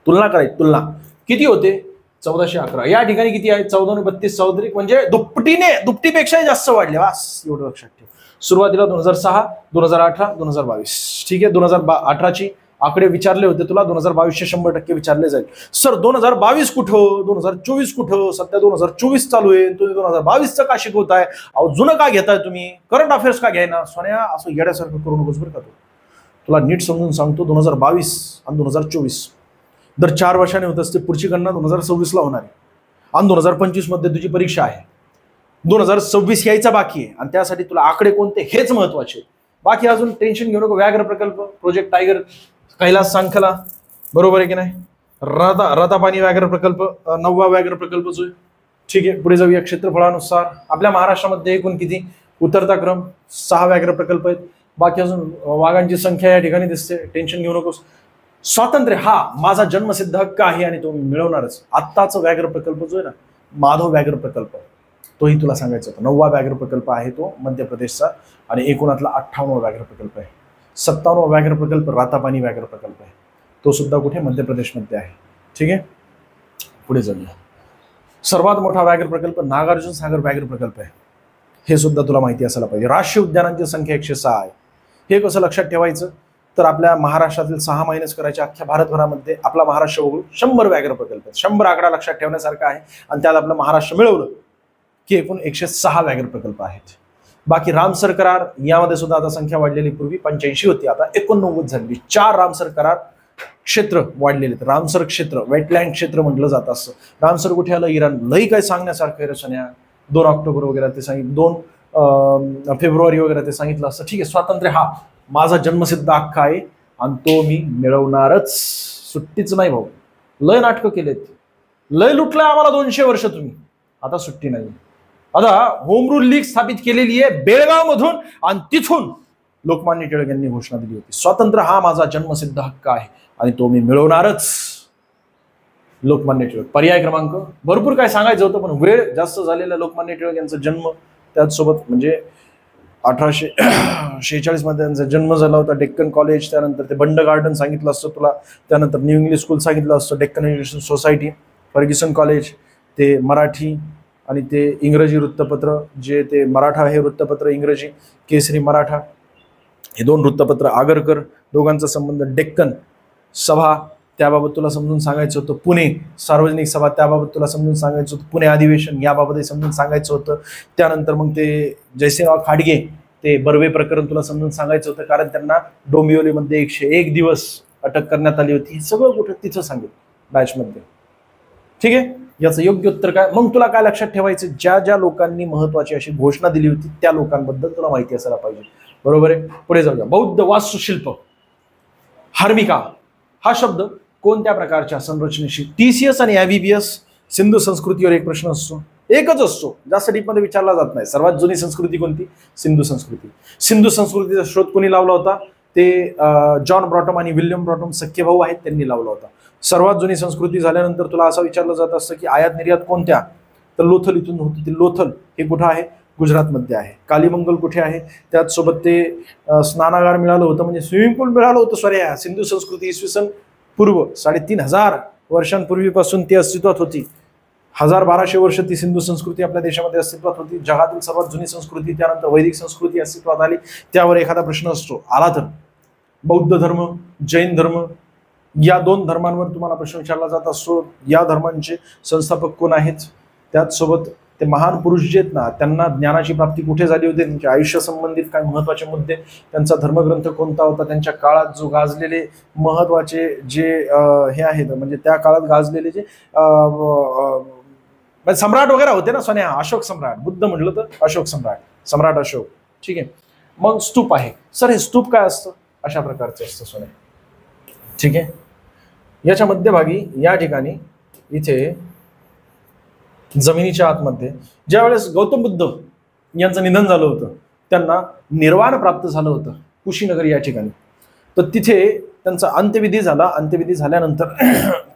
Speaker 1: तुलना करायची. तुलना किती होते? 1411. या ठिकाणी किती आहे? 14 32 14 म्हणजे दुपटीपेक्षाही जास्त वाढले. वास एवढं लक्षात ठेव. सुरुवातीला 2006, 2018, 2022. ठीक आहे. 2018ची आकडे विचारले होते तुला, 2022चे 100% विचारले जाईल. सर 2022 कुठं? 2024 कुठं? सध्या 2024 चालू आहे. तुम्ही 2022चं का शिकवताय? अहो जुनं का घेताय तुम्ही? करंट अफेअर्स का घ्यायना? सोन्या असं येड्यासारखं करू नकोस बरं का. तुला नीट समजून सांगतो. 2022 आणि 2024 दर 4 वर्षांनी होत असते. पुढची गणना 2026ला होणार आहे. आणि 2025 मध्ये तुझी परीक्षा आहे. 2026 यायचा बाकी आहे. आणि त्यासाठी तुला आकडे कोणते हेच महत्वाचे. बाकी अजून टेन्शन घेऊ नको. व्याघ्र प्रकल्प, प्रोजेक्ट टायगर, कैलास सांखला, बरोबर आहे की नाही? रतापानी व्याघ्र प्रकल्प 9वा व्याघ्र प्रकल्प जो आहे. ठीक आहे. पुढे जाऊया. क्षेत्रफळानुसार आपल्या महाराष्ट्रामध्ये एकूण किती? उतरता क्रम 6 व्याघ्र प्रकल्प आहेत. बाकी अजून वाघांची संख्या या ठिकाणी दिसते. टेन्शन घेऊ नकोस. स्वातंत्र्य हा माझा जन्मसिद्ध हक्क आहे आणि तो मिळवणारच. आत्ताच व्याघ्र प्रकल्प जो आहे ना, माधव व्याघ्र प्रकल्प, तोही तुला सांगायचं होतं. 9वा व्याघ्र प्रकल्प आहे तो मध्य प्रदेशचा आणि एकूणातला 58वा व्याघ्र प्रकल्प आहे. 57वा व्याघ्र प्रकल्प रातापानी व्याघ्र प्रकल्प आहे. तो सुद्धा कुठे? मध्य प्रदेशमध्ये आहे. ठीक आहे. पुढे जाऊया. सर्वात मोठा व्याघ्र प्रकल्प नागार्जुन सागर व्याघ्र प्रकल्प आहे. हे सुद्धा तुला माहिती असायला पाहिजे. राष्ट्रीय उद्यानांची संख्या 106 आहे. हे कसं लक्षात ठेवायचं? तर आपल्या महाराष्ट्रातील 6 मायनस करायचे. अख्ख्या भारतभरामध्ये आपला महाराष्ट्र बघू 100 व्याघ्र प्रकल्प आहेत. 100 आकडा लक्षात ठेवण्यासारखा आहे. आणि त्यात आपलं महाराष्ट्र मिळवलं की एकूण 106 व्याघ्र प्रकल्प आहेत. बाकी रामसर करार यामध्ये सुद्धा आता संख्या वाढलेली. पूर्वी 85 होती, आता 89 झाली. 4 रामसर करार क्षेत्र वाढलेले. रामसर क्षेत्र, वेटलँड क्षेत्र म्हटलं जात असं. रामसर कुठे आलं? इराण. लई काय सांगण्यासारखं आहे रचना. 2 ऑक्टोबर वगैरे ते सांगितलं, 2 फेब्रुवारी वगैरे ते सांगितलं असतं. ठीक आहे. स्वातंत्र्य हा माझा जन्मसिद्ध हक्क आहे आणि तो मी मिळवणारच. सुट्टीच नाही भाऊ. लय नाटकं केलेत, लय लुटलंय आम्हाला 200 वर्ष तुम्ही. आता सुट्टी नाही. आता होम रूल लीग स्थापित केलेली आहे बेळगाव मधून आणि तिथून लोकमान्य टिळक यांनी घोषणा दिली होती. स्वातंत्र्य हा माझा जन्मसिद्ध हक्क आहे आणि तो मी मिळवणारच. लोकमान्य टिळक. पर्याय क्रमांक भरपूर काय सांगायचं होतं पण वेळ जास्त झालेला. लोकमान्य टिळक यांचा जन्म त्याचसोबत म्हणजे 1846 मध्ये त्यांचा जन्म झाला होता. डेक्कन कॉलेज, त्यानंतर ते बंड गार्डन सांगितलं असतं तुला, त्यानंतर न्यू इंग्लिश स्कूल सांगितलं असतं, Deccan education society, Fergusson college, ते मराठी आणि ते इंग्रजी वृत्तपत्र जे ते मराठा हे वृत्तपत्र इंग्रजी, केसरी मराठा हे 2 वृत्तपत्र, आगरकर दोघांचा संबंध, डेक्कन सभा त्याबाबत तुला समजून सांगायचं होतं, पुणे सार्वजनिक सभा त्याबाबत तुला समजून सांगायचं होतं, पुणे अधिवेशन याबाबतही समजून सांगायचं होतं. त्यानंतर मग ते जयसिंगराव खाडगे ते बर्वे प्रकरण तुला समजून सांगायचं होतं कारण त्यांना डोंबिवलीमध्ये 101 दिवस अटक करण्यात आली होती. हे सगळं कुठं तिथं सांगेल बॅचमध्ये. ठीक आहे. याचं योग्य उत्तर काय? मग तुला काय लक्षात ठेवायचं? ज्या ज्या लोकांनी महत्वाची अशी घोषणा दिली होती त्या लोकांबद्दल तुला माहिती असायला पाहिजे. बरोबर आहे. पुढे जाऊया. बौद्ध वास्तुशिल्प. हार्मिका हा शब्द कोणत्या प्रकारच्या संरचनेशी? TCS आणि IBPS सिंधू संस्कृतीवर एक प्रश्न असतो, एकच असतो, जास्त डीपमध्ये विचारला जात नाही. सर्वात जुनी संस्कृती कोणती? सिंधू संस्कृती. सिंधू संस्कृतीचा शोध कोणी लावला होता? ते जॉन ब्रॉटम आणि विल्यम ब्रॉटम सख्खे भाऊ आहेत, त्यांनी लावला होता. सर्वात जुनी संस्कृती झाल्यानंतर तुला असं विचारलं जात असतं की आयात निर्यात कोणत्या, तर लोथल इथून होती. ते लोथल हे कुठं आहे, गुजरातमध्ये आहे. कालीमंगल कुठे आहे, त्याचसोबत ते स्नानागार मिळालं होतं, म्हणजे स्विमिंग पूल मिळालं होतं. सॉरी, सिंधू संस्कृती इसवी सन पूर्व 3,500 वर्षांपूर्वीपासून ती अस्तित्वात होती. 1000-1200 वर्ष ती सिंधू संस्कृती आपल्या देशामध्ये अस्तित्वात होती. जगातील सर्वात जुनी संस्कृती, त्यानंतर वैदिक संस्कृती अस्तित्वात आली. त्यावर एखादा प्रश्न असतो आला तर बौद्ध धर्म, जैन धर्म, या 2 धर्मांवर तुम्हाला प्रश्न विचारला जात असतो. या धर्मांचे संस्थापक कोण आहेत, त्याचसोबत ते महान पुरुष जे आहेत ना, त्यांना ज्ञानाची प्राप्ती कुठे झाली होती, त्यांच्या आयुष्य संबंधित काय महत्वाचे मुद्दे, त्यांचा धर्मग्रंथ कोणता होता, त्यांच्या काळात जो गाजलेले महत्वाचे जे हे आहेत, म्हणजे त्या काळात गाजलेले जे सम्राट वगैरे होते ना सोन्या, अशोक सम्राट, बुद्ध म्हटलं तर अशोक सम्राट, सम्राट अशोक. ठीक आहे. मग स्तूप आहे. सर हे स्तूप काय असतं, अशा प्रकारचं असतं सोन्या. ठीक आहे. याच्या मध्यभागी या ठिकाणी इथे जमिनीच्या आतमध्ये ज्या वेळेस गौतम बुद्ध यांचं निधन झालं होतं, त्यांना निर्वाण प्राप्त झालं होतं कुशीनगर या ठिकाणी. तर तिथे त्यांचा अंत्यविधी झाला. अंत्यविधी झाल्यानंतर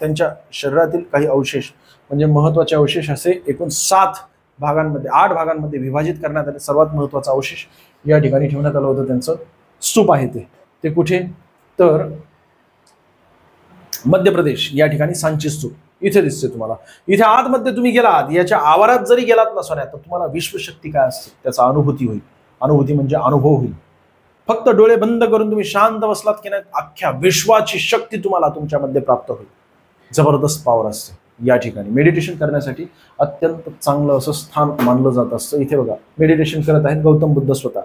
Speaker 1: त्यांच्या शरीरातील काही अवशेष, म्हणजे महत्वाचे अवशेष असे एकूण 8 भागांमध्ये विभाजित करण्यात आले. सर्वात महत्वाचा अवशेष या ठिकाणी ठेवण्यात आलं होतं. त्यांचं स्तूप आहे ते कुठे, तर मध्य प्रदेश या ठिकाणी सांची स्तूप इथे दिसते तुम्हाला. इथे आतमध्ये तुम्ही गेलात, याच्या आवारात जरी गेलात ना सोन्या, तर तुम्हाला विश्वशक्ती काय असते त्याचा अनुभूती होईल. अनुभूती म्हणजे अनुभव होईल. फक्त डोळे बंद करून तुम्ही शांत बसलात की नाही, अख्ख्या विश्वाची शक्ती तुम्हाला तुमच्यामध्ये प्राप्त होईल. जबरदस्त पॉवर असते या ठिकाणी. मेडिटेशन करण्यासाठी अत्यंत चांगलं असं स्थान मानलं जात असतं. इथे बघा मेडिटेशन करत आहेत गौतम बुद्ध स्वतः,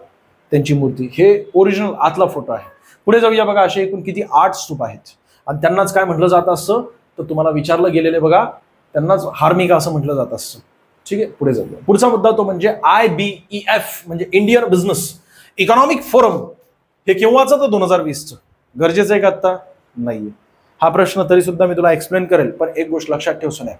Speaker 1: त्यांची मूर्ती. हे ओरिजिनल आतला फोटो आहे. पुढे जाऊया बघा, असे एकूण किती 8 स्तूप आहेत आणि त्यांनाच काय म्हटलं जात असतं, तर तुम्हाला विचारलं गेलेले बघा, त्यांनाच हार्मिका असं म्हटलं जात असतं. ठीक आहे. पुढे जाऊया. पुढचा मुद्दा तो म्हणजे IBEF म्हणजे इंडियन बिझनेस इकॉनॉमिक फोरम. हे केव्हाचं, तर 2020चं. गरजेचं आहे का आता, नाही. हा प्रश्न तरी सुद्धा मी तुला एक्सप्लेन करेल, पण एक गोष्ट लक्षात ठेव सोन्या,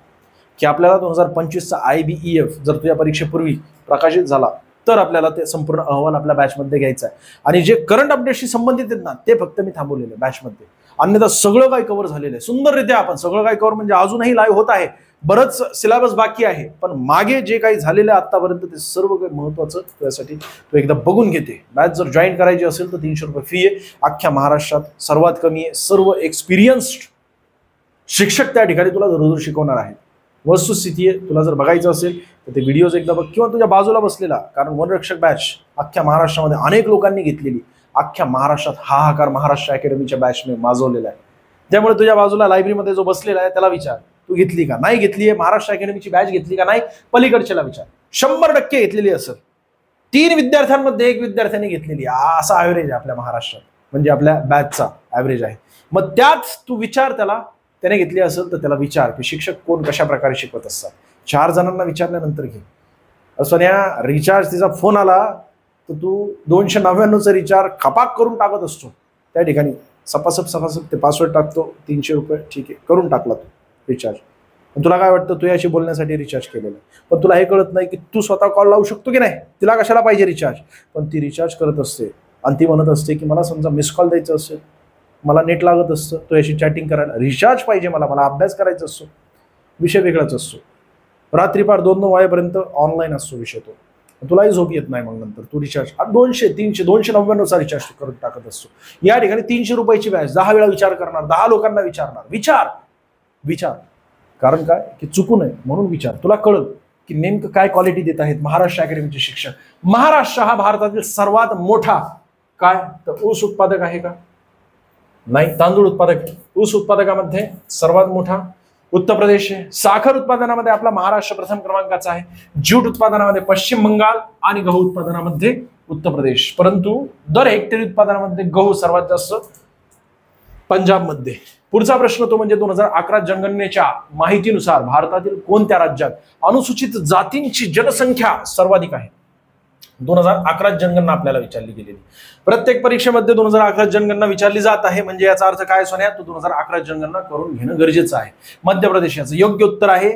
Speaker 1: की आपल्याला 2025चा IBEF जर तुझ्या परीक्षेपूर्वी प्रकाशित झाला तर आपल्याला ते संपूर्ण अहवाल आपल्या बॅचमध्ये घ्यायचा आहे. आणि जे करंट अपडेटशी संबंधित आहेत ना, ते फक्त मी थांबवलेले बॅचमध्ये. अन्यथा सगळं काही कव्हर झालेलं आहे सुंदररित्या. आपण सगळं काही कव्हर म्हणजे अजूनही लाईव्ह होत आहे, बरंच सिलेबस बाकी आहे, पण मागे जे काही झालेलं आहे आतापर्यंत ते सर्व काही महत्वाचं त्यासाठी तू एकदा बघून घेते. बॅच जर जॉईन करायची असेल तर 300 रुपये फी आहे. अख्ख्या महाराष्ट्रात सर्वात कमी आहे. सर्व एक्सपिरियन्स्ड शिक्षक त्या ठिकाणी तुला जरूर शिकवणार आहेत. वस्तुस्थिती आहे, तुला जर बघायचं असेल तर ते व्हिडिओज एकदा बघ, किंवा तुझ्या बाजूला बसलेला, कारण वनरक्षक बॅच अख्ख्या महाराष्ट्रामध्ये अनेक लोकांनी घेतलेली, अख्ख्या महाराष्ट्रात हाहाकार महाराष्ट्र अकॅडमीच्या बॅचने माजवलेला आहे. त्यामुळे तुझ्या बाजूला लायब्ररीमध्ये जो बसलेला आहे त्याला विचार, तू घेतली का, नाही घेतली आहे, महाराष्ट्र अकॅडमीची बॅच घेतली का नाही, पलीकडच्याला विचार. 100% घेतलेली असेल. 3 विद्यार्थ्यांमध्ये 1 विद्यार्थ्याने घेतलेली, असा ॲव्हरेज आहे आपल्या महाराष्ट्रात, म्हणजे आपल्या बॅचचा ॲव्हरेज आहे. मग त्यात तू विचार त्याला, त्याने घेतली असेल तर त्याला विचार की शिक्षक कोण कशा प्रकारे शिकवत असतात. 4 जणांना विचारल्यानंतर घे. सोन्या, रिचार्ज तिचा फोन आला तर तू 299चा रिचार्ज खपाक करून टाकत असतो. त्या ठिकाणी सपासप ते पासवर्ड टाकतो, 300 रुपये, ठीक आहे, करून टाकला तू रिचार्ज. पण तुला काय वाटतं, तू याशी बोलण्यासाठी रिचार्ज केलेलं आहे, पण तुला हे कळत नाही की तू स्वतः कॉल लावू शकतो की नाही, तिला कशाला पाहिजे रिचार्ज. पण ती रिचार्ज करत असते आणि ती म्हणत असते की मला समजा मिस कॉल द्यायचं असेल, मला नेट लागत असतं, तो याशी चॅटिंग करायला, रिचार्ज पाहिजे मला अभ्यास करायचा असतो, विषय वेगळाच असतो. रात्री पार 2-2 वाजेपर्यंत ऑनलाईन असतो विषय तो, तुलाही झोप येत नाही. मग नंतर तू रिचार्ज 200, 300, 299चा रिचार्ज करून टाकत असतो. या ठिकाणी 300 रुपयाची बॅच 10 वेळा विचार करणार, 10 लोकांना विचारणार. विचार कारण काय की चुकू नये म्हणून विचार. तुला कळलं की नेमकं काय क्वालिटी देत आहेत महाराष्ट्र अकॅडमीचे शिक्षक. महाराष्ट्र हा भारतातील सर्वात मोठा काय तर ऊस उत्पादक आहे का, नाही, तांदूळ उत्पादक. ऊस उत्पादकामध्ये सर्वात मोठा उत्तर प्रदेश आहे. साखर उत्पादनामध्ये आपला महाराष्ट्र प्रथम क्रमांकाचा आहे. ज्यूट उत्पादनामध्ये पश्चिम बंगाल आणि गहू उत्पादनामध्ये उत्तर प्रदेश. परंतु दर हेक्टरी उत्पादनामध्ये गहू सर्वात जास्त पंजाबमध्ये. पुढचा प्रश्न तो म्हणजे 2011 जनगणनेच्या माहितीनुसार भारतातील कोणत्या राज्यात अनुसूचित जातींची जनसंख्या सर्वाधिक आहे. 2011 जनगणना आपल्याला विचारली गेलेली. प्रत्येक परीक्षेमध्ये 2011 जनगणना विचारली जात आहे, म्हणजे याचा अर्थ काय सोन्या, तू 2011 जनगणना करून घेणं गरजेचं आहे. मध्य प्रदेश याचं योग्य उत्तर आहे.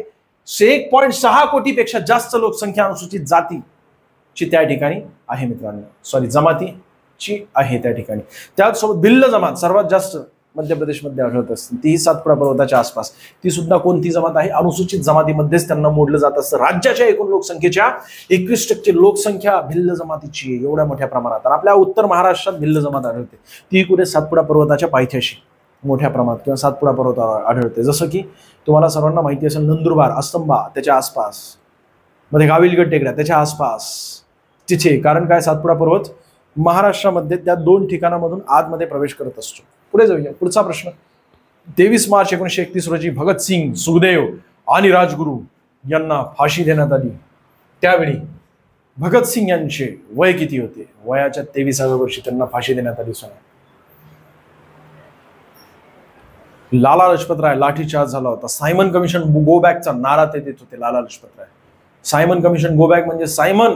Speaker 1: 1.6 कोटीपेक्षा जास्त लोकसंख्या अनुसूचित जातीची त्या ठिकाणी आहे मित्रांनो, सॉरी जमातीची ची आहे त्या ठिकाणी. त्याचसोबत भिल्ल जमात सर्वात जास्त मध्य प्रदेशमध्ये आढळत असते, तीही सातपुडा पर्वताच्या आसपास. ती सुद्धा कोणती जमात आहे? अनुसूचित जमातीमध्येच त्यांना मोडलं जात असतं. राज्याच्या एकूण लोकसंख्येच्या 21% लोकसंख्या भिल्ल जमातीची आहे, एवढ्या मोठ्या प्रमाणात. आणि आपल्या उत्तर महाराष्ट्रात भिल्ल जमात आढळते, ती कुठे? सातपुडा पर्वताच्या पायथ्याशी मोठ्या प्रमाणात किंवा सातपुडा पर्वतावर आढळते. जसं की तुम्हाला सर्वांना माहिती असेल, नंदुरबार, अस्तंबा त्याच्या आसपास, मध्ये गाविलगड टेकड्या त्याच्या आसपास तिथे. कारण काय? सातपुडा पर्वत महाराष्ट्रामध्ये त्या 2 ठिकाणामधून आतमध्ये प्रवेश करत असतो. पुढे जाऊया. पुढचा प्रश्न. 23 मार्च 1931 रोजी भगतसिंग, सुखदेव आणि राजगुरू यांना फाशी देण्यात आली. त्यावेळी भगतसिंग यांचे वय किती होते? वयाच्या 23व्या वर्षी त्यांना फाशी देण्यात आली. लाला लजपत राय लाठीचार्ज झाला होता. सायमन कमिशन गो बॅकचा नारा ते देत होते Lala Lajpat Rai. Simon commission go back म्हणजे सायमन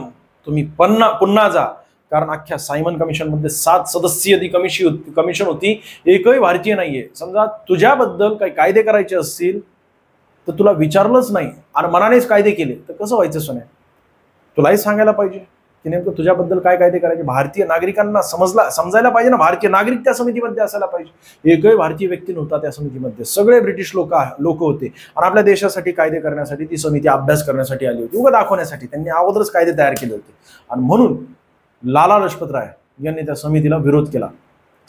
Speaker 1: तुम्ही पुन्हा जा. कारण अख्ख्या सायमन कमिशन मध्ये 7 सदस्यीय ती कमिशन होती, एकही भारतीय नाहीये. समजा तुझ्याबद्दल काही कायदे करायचे असतील तर तुला विचारलंच नाही आणि मनानेच कायदे केले तर कसं व्हायचं सोन्या? तुलाही सांगायला पाहिजे की नेमकं तुझ्याबद्दल काय कायदे करायचे. भारतीय नागरिकांना समजायला पाहिजे ना. भारतीय नागरिक त्या समितीमध्ये असायला पाहिजे. एकही भारतीय व्यक्ती नव्हता त्या समितीमध्ये, सगळे ब्रिटिश लोक होते. आणि आपल्या देशासाठी कायदे करण्यासाठी ती समिती अभ्यास करण्यासाठी आली होती, उगा दाखवण्यासाठी. त्यांनी अगोदरच कायदे तयार केले होते. आणि म्हणून लाला लजपत राय यांनी त्या समितीला विरोध केला.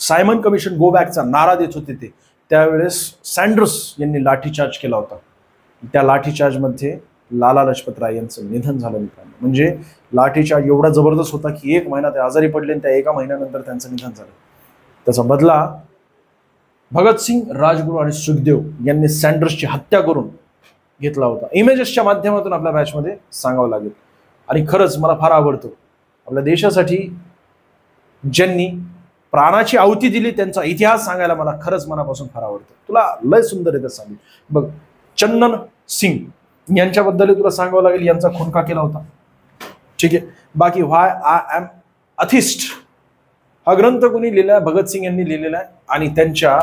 Speaker 1: सायमन कमिशन गो बॅकचा नारा देत होते ते. त्यावेळेस सँडर्स यांनी लाठीचार्ज केला होता. त्या लाठीचार्जमध्ये लाला लजपत राय यांचं निधन झालं मित्रांनो. म्हणजे लाठीचार्ज एवढा जबरदस्त होता की 1 महिना ते आजारी पडले आणि त्या 1 महिन्यानंतर त्यांचं निधन झालं. त्याचा बदला भगतसिंग, राजगुरू आणि सुखदेव यांनी सँडर्सची हत्या करून घेतला होता. इमेजेसच्या माध्यमातून आपल्या बॅचमध्ये सांगावं लागेल. आणि खरंच मला फार आवडतं, आपल्या देशासाठी ज्यांनी प्राणाची आहुती दिली त्यांचा इतिहास सांगायला मला खरंच मनापासून फार आवडतं. तुला लय सुंदर आहे सांगेल बघ. चंदन सिंग यांच्याबद्दल तुला सांगावं लागेल, यांचा खून का केला होता. ठीक आहे. बाकी व्हाय आय एम अथिस्ट हा ग्रंथ कोणी लिहिला? भगतसिंग यांनी लिहिलेला आहे. आणि त्यांच्या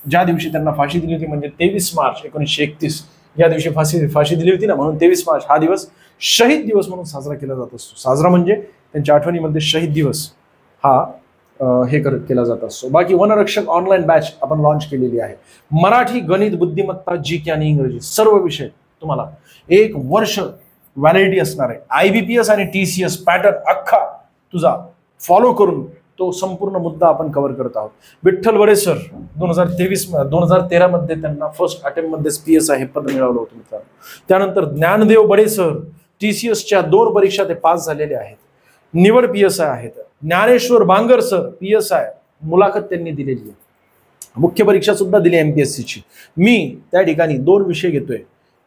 Speaker 1: ज्या दिवशी त्यांना फाशी दिली होती म्हणजे 23 मार्च 1931 या दिवशी फाशी दिली होती ना, म्हणून 23 मार्च हा दिवस शहीद दिवस म्हणून साजरा केला जात असतो. साजरा म्हणजे त्यांच्या आठवणीमध्ये शहीद दिवस हा केला जात असतो. बाकी वनरक्षक ऑनलाईन बॅच आपण लॉन्च केलेली आहे. मराठी, गणित, बुद्धिमत्ता, जीके आणि इंग्रजी सर्व विषय तुम्हाला 1 वर्ष व्हॅलिडिटी असणार आहे. IBPS आणि TCS पॅटर्न अख्खा तुझा फॉलो करून तो संपूर्ण मुद्दा आपण कव्हर करत आहोत. विठ्ठल बडे सर 2013 मध्ये त्यांना फर्स्ट अटेम्प्ट मध्ये PSI हे पद मिळवलं होतं मित्रांनो. त्यानंतर ज्ञानदेव बडे सर TCSच्या 2 परीक्षा ते पास झालेले आहेत, निवड PSI आहेत. ज्ञानेश्वर बांगर सर PSI मुलाखत त्यांनी दिलेली आहे, मुख्य परीक्षा सुद्धा दिली MPSCची. मी त्या ठिकाणी 2 विषय घेतोय,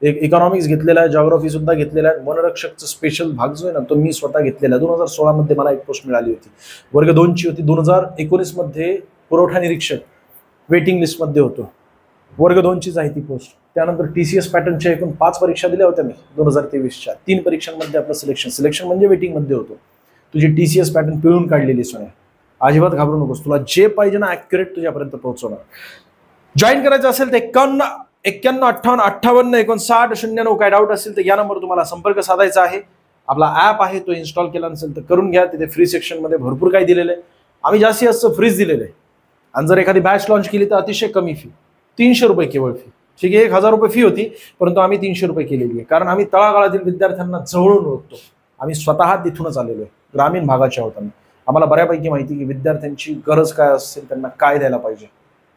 Speaker 1: एक इकॉनॉमिक्स घेतलेला आहे, जॉग्राफी सुद्धा घेतलेला आहे. वनरक्षकचा स्पेशल भाग जो आहे ना तो मी स्वतः घेतलेला आहे. 2016 मध्ये मला एक पोस्ट मिळाली होती, वर्ग 2 ची होती. 2019 मध्ये पुरवठा निरीक्षक वेटिंग लिस्ट मध्ये होतो, वर्ग 2 चीच आहे ती पोस्ट. त्यानंतर TCS पॅटर्नच्या एकूण 5 परीक्षा दिल्या होत्या मी 2023च्या. 3 परीक्षांमध्ये आपलं सिलेक्शन म्हणजे वेटिंग मध्ये होतो. तुझी TCS पॅटर्न पिळून काढलेली सोन्या, अजिबात घाबरू नकोस. तुला जे पाहिजे ना ऍक्युरेट तुझ्यापर्यंत पोहोचवणार. जॉईन करायचं असेल तर 91 58 58 59 09 काय डाऊट असेल तर या नंबर तुम्हाला संपर्क साधायचा आहे. आपला ऍप आहे तो इन्स्टॉल केला नसेल तर करून घ्या. तिथे फ्री सेक्शन मध्ये भरपूर काही दिलेलं आहे. आम्ही जास्तीत जास्त फ्रीज दिलेलं आहे. आणि जर एखादी बॅच लॉन्च केली तर अतिशय कमी फी, 300 रुपये केवळ फी. ठीक आहे, 1000 रुपये फी होती परंतु आम्ही 300 रुपये केलेली आहे. कारण आम्ही तळागाळातील विद्यार्थ्यांना जवळून ओळखतो. आम्ही स्वतः तिथूनच आलेलो आहे, ग्रामीण भागाच्या होता. आम्हाला बऱ्यापैकी माहिती की विद्यार्थ्यांची गरज काय असेल, त्यांना काय द्यायला पाहिजे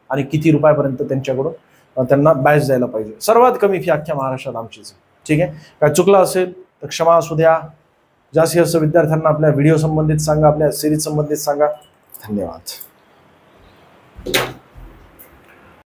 Speaker 1: आणि किती रुपयापर्यंत त्यांच्याकडून त्यांना बॅच द्यायला पाहिजे. सर्वात कमी फी अख्ख्या महाराष्ट्रात आमचीच. ठीक आहे, काय चुकलं असेल तर क्षमा असू द्या. जास्तीत जास्त विद्यार्थ्यांना आपल्या व्हिडिओ संबंधित सांगा, आपल्या सिरीज संबंधित सांगा. धन्यवाद.